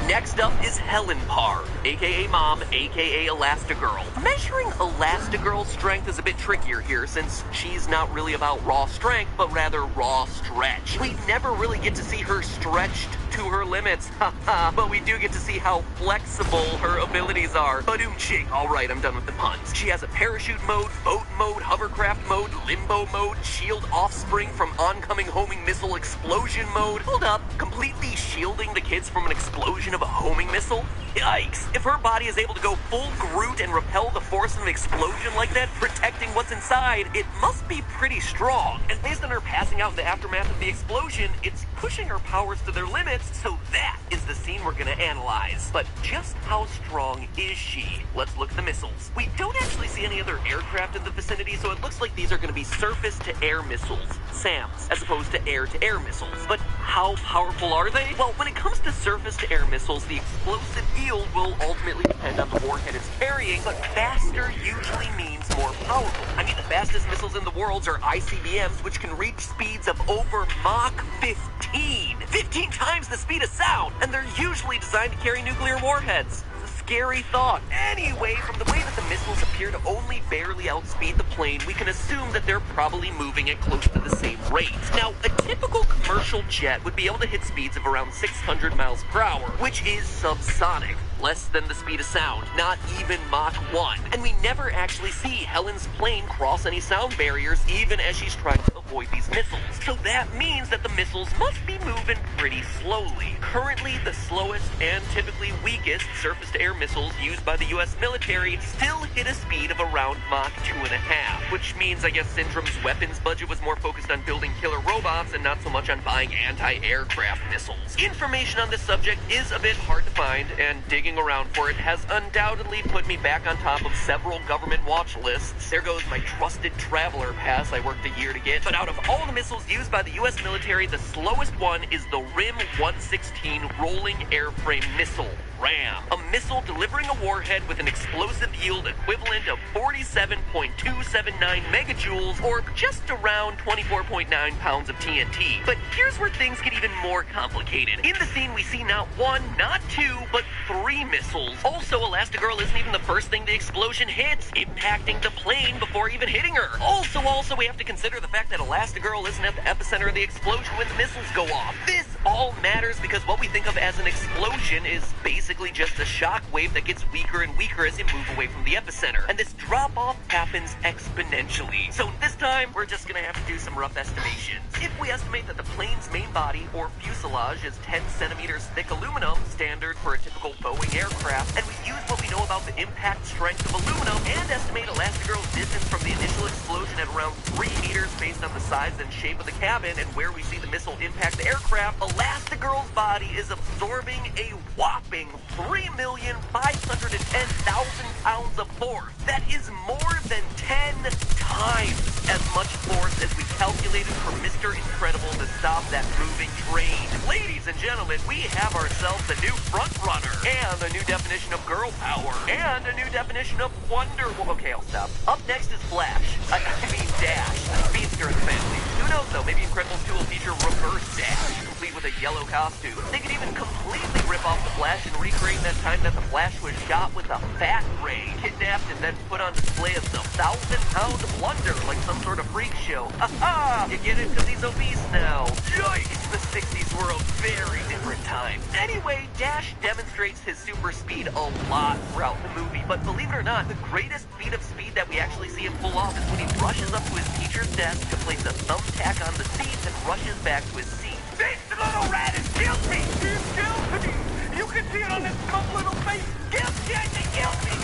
Next up is Helen Parr, aka Mom, aka Elastigirl. Measuring Elastigirl's strength is a bit trickier here, since she's not really about raw strength, but rather raw stretch. We never really get to see her stretched to her limits, but we do get to see how flexible her abilities are. Ba-doom-ching. Alright, I'm done with the puns. She has a parachute mode, boat mode, hovercraft mode, limbo mode, shield offspring from oncoming homing missile explosion mode. Hold up, completely shielding the kids from an explosion of a homing missile? Yikes! If her body is able to go full Groot and repel the force of an explosion like that, protecting what's inside, it must be pretty strong. And based on her passing out in the aftermath of the explosion, it's pushing her powers to their limits, So that is the scene we're gonna analyze. But just how strong is she? Let's look at the missiles. We don't actually see any other aircraft in the vicinity, so it looks like these are gonna be surface-to-air missiles, SAMs, as opposed to air-to-air missiles. But how powerful are they? Well, when it comes to surface-to-air missiles, the explosive yield will ultimately depend on the warhead it's carrying, but faster usually means more powerful. I mean, the fastest missiles in the world are ICBMs, which can reach speeds of over Mach 15. 15 times the speed of sound, and they're usually designed to carry nuclear warheads. It's a scary thought. Anyway, from the way that the missiles appear to only barely outspeed the plane, we can assume that they're probably moving at close to the same rate. Now, a typical commercial jet would be able to hit speeds of around 600 miles per hour, which is subsonic. Less than the speed of sound, not even Mach 1. And we never actually see Helen's plane cross any sound barriers, even as she's trying to avoid these missiles. So that means that the missiles must be moving pretty slowly. Currently, the slowest and typically weakest surface-to-air missiles used by the US military still hit a speed of around Mach 2.5, which means I guess Syndrome's weapons budget was more focused on building killer robots and not so much on buying anti-aircraft missiles. Information on this subject is a bit hard to find, and digging around for it has undoubtedly put me back on top of several government watch lists. There goes my trusted traveler pass I worked a year to get. But out of all the missiles used by the US military, the slowest one is the RIM-116 Rolling Airframe Missile, RAM. A missile delivering a warhead with an explosive yield equivalent of 47.279 megajoules, or just around 24.9 pounds of TNT. But here's where things get even more complicated. In the scene, we see not one, not two, but 3 missiles. Also, Elastigirl isn't even the first thing the explosion hits, impacting the plane before even hitting her. Also, we have to consider the fact that Elastigirl isn't at the epicenter of the explosion when the missiles go off. This all matters because what we think of as an explosion is basically just a shock wave that gets weaker and weaker as you move away from the epicenter. And this drop-off happens exponentially. So this time, we're just gonna have to do some rough estimations. If we estimate that the plane's main body, or fuselage, is 10 centimeters thick aluminum, standard for a typical Boeing aircraft, and we use what we know about the impact strength of aluminum and estimate Elastigirl's distance from the initial explosion at around 3 meters based on the size and shape of the cabin and where we see the missile impact the aircraft, Elastigirl's body is absorbing a whopping 3,510,000 pounds of force. That is more than 10 times as much force as we calculated for Mr. Incredible to stop that moving train. Ladies and gentlemen, we have ourselves a new front runner, and a new definition of girl power, and a new definition of Wonder Woman. Okay, I'll stop. Up next is Flash. I mean Dash, the speedster in the family. Who knows though, maybe Incredibles 2 will feature Reverse Dash, complete with a yellow costume. They could even completely rip off the Flash and recreate that time that the Flash was shot with a fat ray, kidnapped and then put on display as the 1,000-pound wonder, like some sort of freak show. Ha-ha! You get it because he's obese now. Yikes! The 60s were a very different time. Anyway, Dash demonstrates his super speed a lot throughout the movie, but believe it or not, the greatest feat of speed that we actually see him pull off is when he rushes up to his teacher's desk to place a thumbtack on the seat and rushes back to his seat. This little rat is guilty! He's guilty! You can see it on his plump little face! Guilty!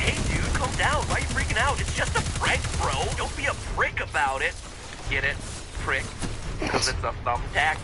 Hey dude, calm down. Why are you freaking out? It's just a prank, bro. Don't be a prick about it. Get it? Prick. Because it's a thumbtack.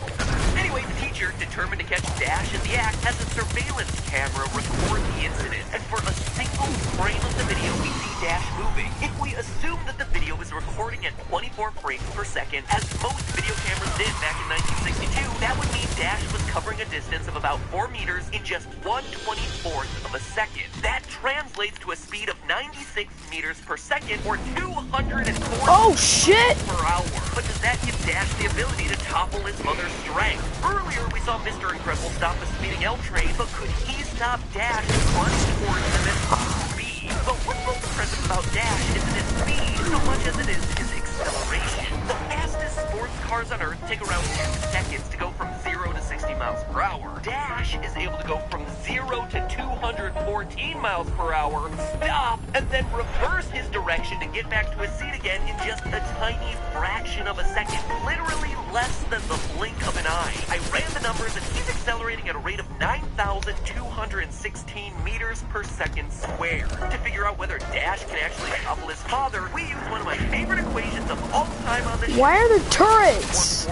Anyway, the teacher, determined to catch Dash in the act, has a surveillance camera record the incident. And for a single frame of the video, we see Dash moving. If we assume that the video is recording at 24 frames per second, as most video cameras did back in 1962, that would mean Dash was covering a distance of about 4 meters in just 1/24th of a second. That translates to a speed of 96 meters per second, or 240 per hour. But does that give Dash the ability to topple his mother's strength? Earlier, we saw Mr. Incredible stop a speeding L train, but could he stop Dash running towards him at full speed? But what's most impressive about Dash isn't his speed so much as it is his acceleration. The fastest sports cars on Earth take around 2 seconds to go from 0 to 60 miles per hour. Dash is able to go from 0 to 214 miles per hour, stop, and then reverse his direction to get back to his seat again in just a tiny fraction of a second. Literally less than the blink of an eye. I ran the numbers and he's accelerating at a rate of 9,216 meters per second squared. To figure out whether Dash can actually topple his father, we use one of my favorite equations of all time on this show. Why are there turrets?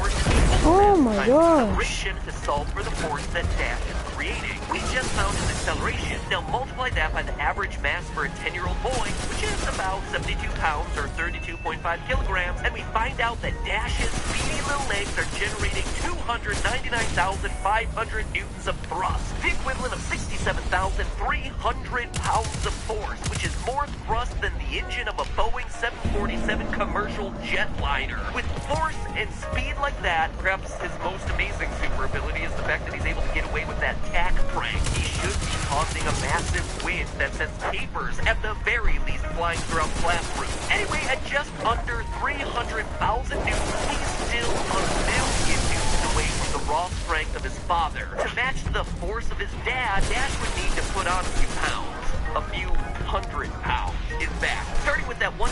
Oh my gosh. Acceleration to solve for the force that Dash is creating. We just found his acceleration. Now multiply that by the average mass for a 10-year-old boy, which is about 72 pounds or 32.5 kilograms, and we find out that Dash's speedy little legs are generating 299,500 newtons of thrust, the equivalent of 67,300 pounds of force, which is more thrust than the engine of a Boeing 747 commercial jetliner. With force and speed like that, perhaps his most amazing super ability is the fact that he's able to get away with that tack prank. He should be causing a massive wind that sends papers, at the very least, flying throughout the classroom. Anyway, at just under 300,000 newtons, he's still a million newtons away from the raw strength of his father. To match the force of his dad, Dash would need to put on a few pounds. A few hundred pounds, in fact. Starting with that 1.3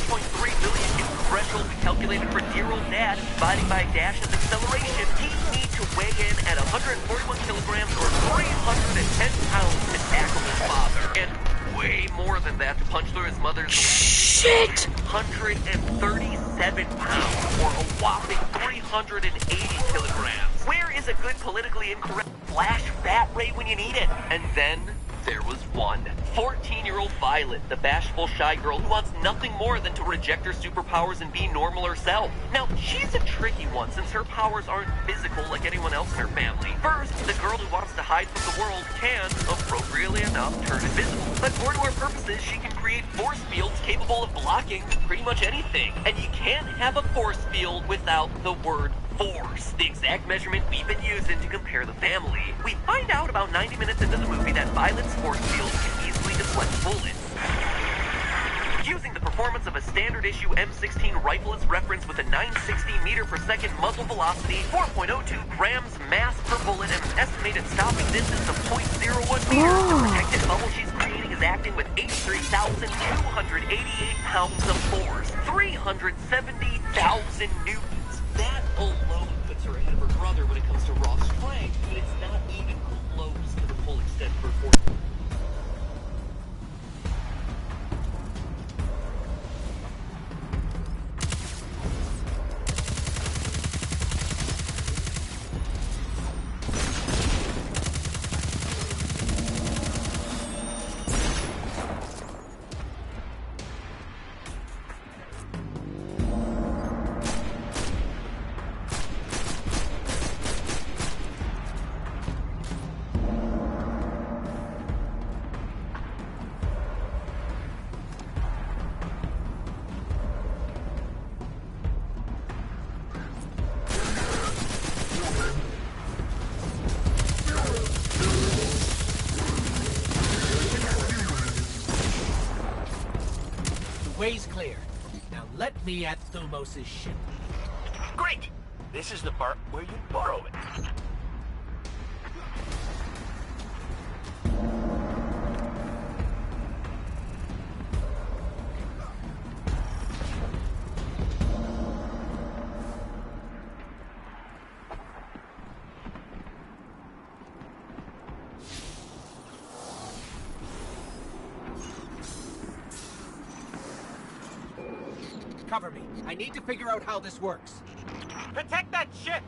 billion newton threshold we calculated for dear old Dad, dividing by Dash's acceleration, he'd need to weigh in at 141 kilograms or 310 pounds to tackle his father. And way more than that to punch through his mother's... Shit! 137 pounds, or a whopping 380 kilograms. Where is a good politically incorrect flash fat rate when you need it? And then... there was one. 14-year-old Violet, the bashful, shy girl who wants nothing more than to reject her superpowers and be normal herself. Now, she's a tricky one since her powers aren't physical like anyone else in her family. First, the girl who wants to hide from the world can, appropriately enough, turn invisible. But more to our purposes, she can create force fields capable of blocking pretty much anything. And you can't have a force field without the word force, the exact measurement we've been using to compare the family. We find out about 90 minutes into the movie that Violet's force field can easily deflect bullets. Using the performance of a standard issue M16 rifle as reference with a 960 meter per second muzzle velocity, 4.02 grams mass per bullet, and an estimated stopping distance of 0.01 meters, the protected bubble she's creating is acting with 83,288 pounds of force, 370,000 newtons. That alone puts her ahead of her brother when it comes to raw strength, but it's not even close to the full extent of her force. Way's clear. Now let me at Thumos' ship. Great! This is the part where you borrow it. Cover me. I need to figure out how this works. Protect that ship!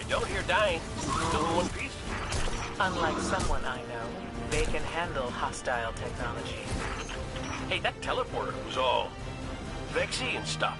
don't hear dying. Still in one piece. Unlike someone I know, they can handle hostile technology. Hey, that teleporter was all vexy and stuff.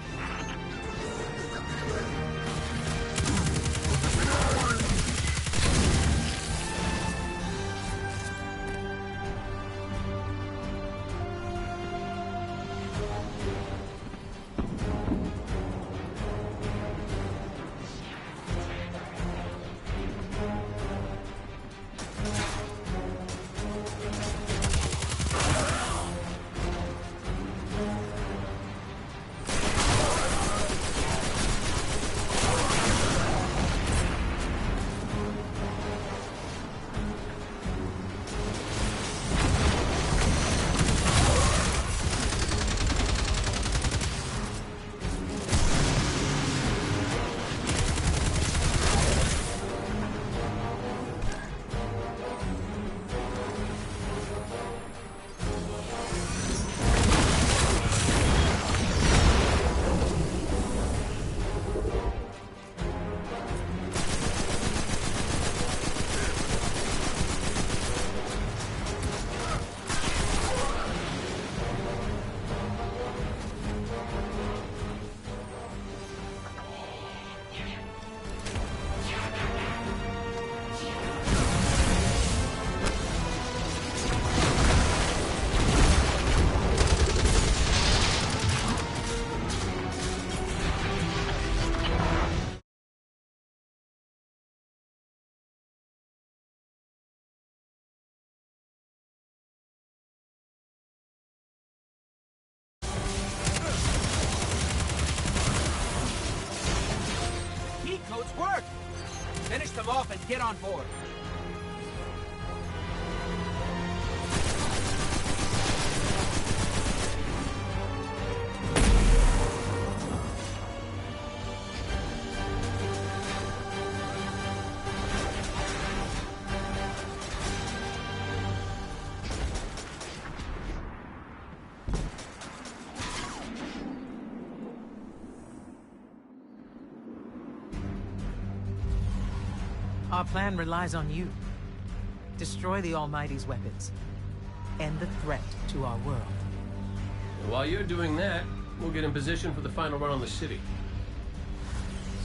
Codes work! Finish them off and get on board. Our plan relies on you. Destroy the Almighty's weapons. End the threat to our world. And while you're doing that, we'll get in position for the final run on the city.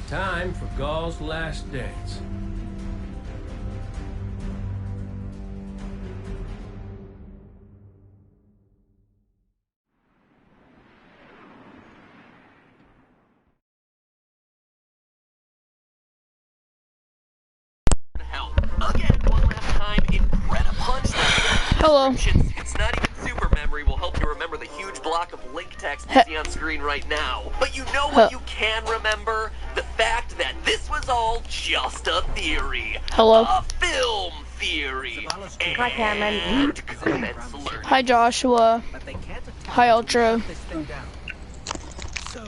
It's time for Ghaul's last dance. Hello. It's not even super memory will help you remember the huge block of link text you see on screen right now. But you know what you can remember? The fact that this was all just a theory. Hello. A film theory. Hi, Cameron. Hi, Joshua. Hi, Ultra. So,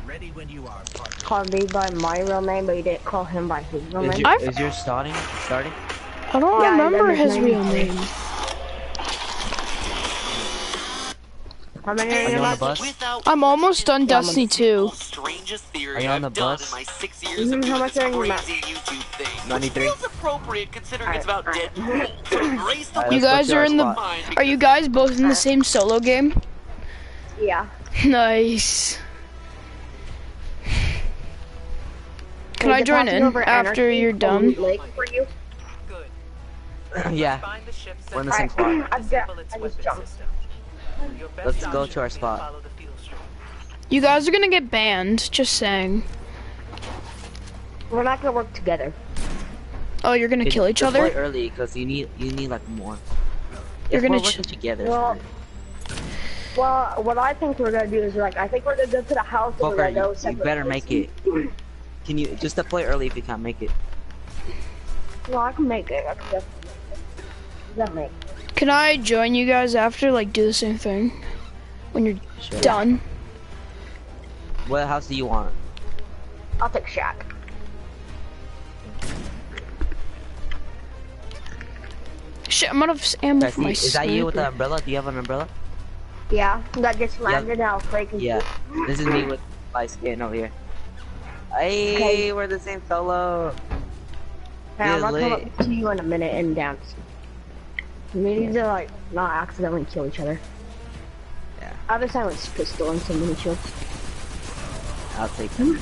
ready when you are, partner. Called me by my real name, but you didn't call him by his real name. Is yours starting? I don't remember his real name. How many are you on the bus? I'm almost done Destiny 2. Are you on the bus? How much are you at? 93. Feels appropriate considering it's about Deadpool. So embrace the You guys are in the... Are you guys both in the same solo game? Yeah. Nice. Can I join in after you're done? Yeah. We're in the same spot. I just jumped. Let's go to our spot. You guys are gonna get banned, just saying. We're not gonna work together. Oh, you're gonna kill each other? Deploy early, because you need like more. You're gonna we're working together. Well, what I think we're gonna do is I think we're gonna go to the house and we're gonna go separate. You better make it. Can you just deploy early if you can't make it? No, I can make it. I can definitely make it. Can I join you guys after, do the same thing? When you're done? What house do you want? I'll take Shack. Shit, I'm out of ammo for my Is that you with the umbrella? Do you have an umbrella? Yeah, that just landed now. Yeah, this is me with my skin over here. Hey, we're the same solo. Hey, I'm You're gonna come late. up to you in a minute and dance. We need to like not accidentally kill each other. Yeah. I have a silenced pistol and some mini shields. I'll take them.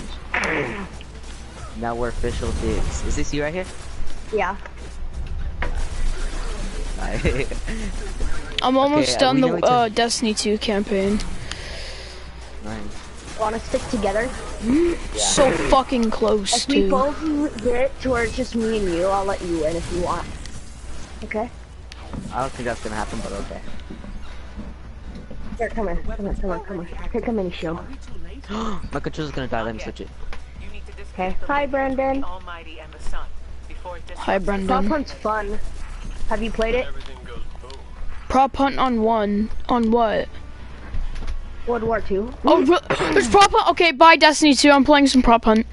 Now we're official dudes. Is this you right here? Yeah. Bye. I'm almost done we know each the other. Destiny 2 campaign. Nice. Wanna stick together? So fucking close If we to. both get to where it's just me and you, I'll let you in if you want. Okay? I don't think that's gonna happen, but okay. Here, come here. Come here. Take a mini shield. My controller's gonna die. Let me switch it. Okay. Hi, Brendan. Almighty and the sun before it Hi, Prop Brendan. Hunt's fun. Have you played it? Prop hunt on one. On what? World War II. Oh, there's prop hunt. Okay, bye Destiny 2. I'm playing some prop hunt.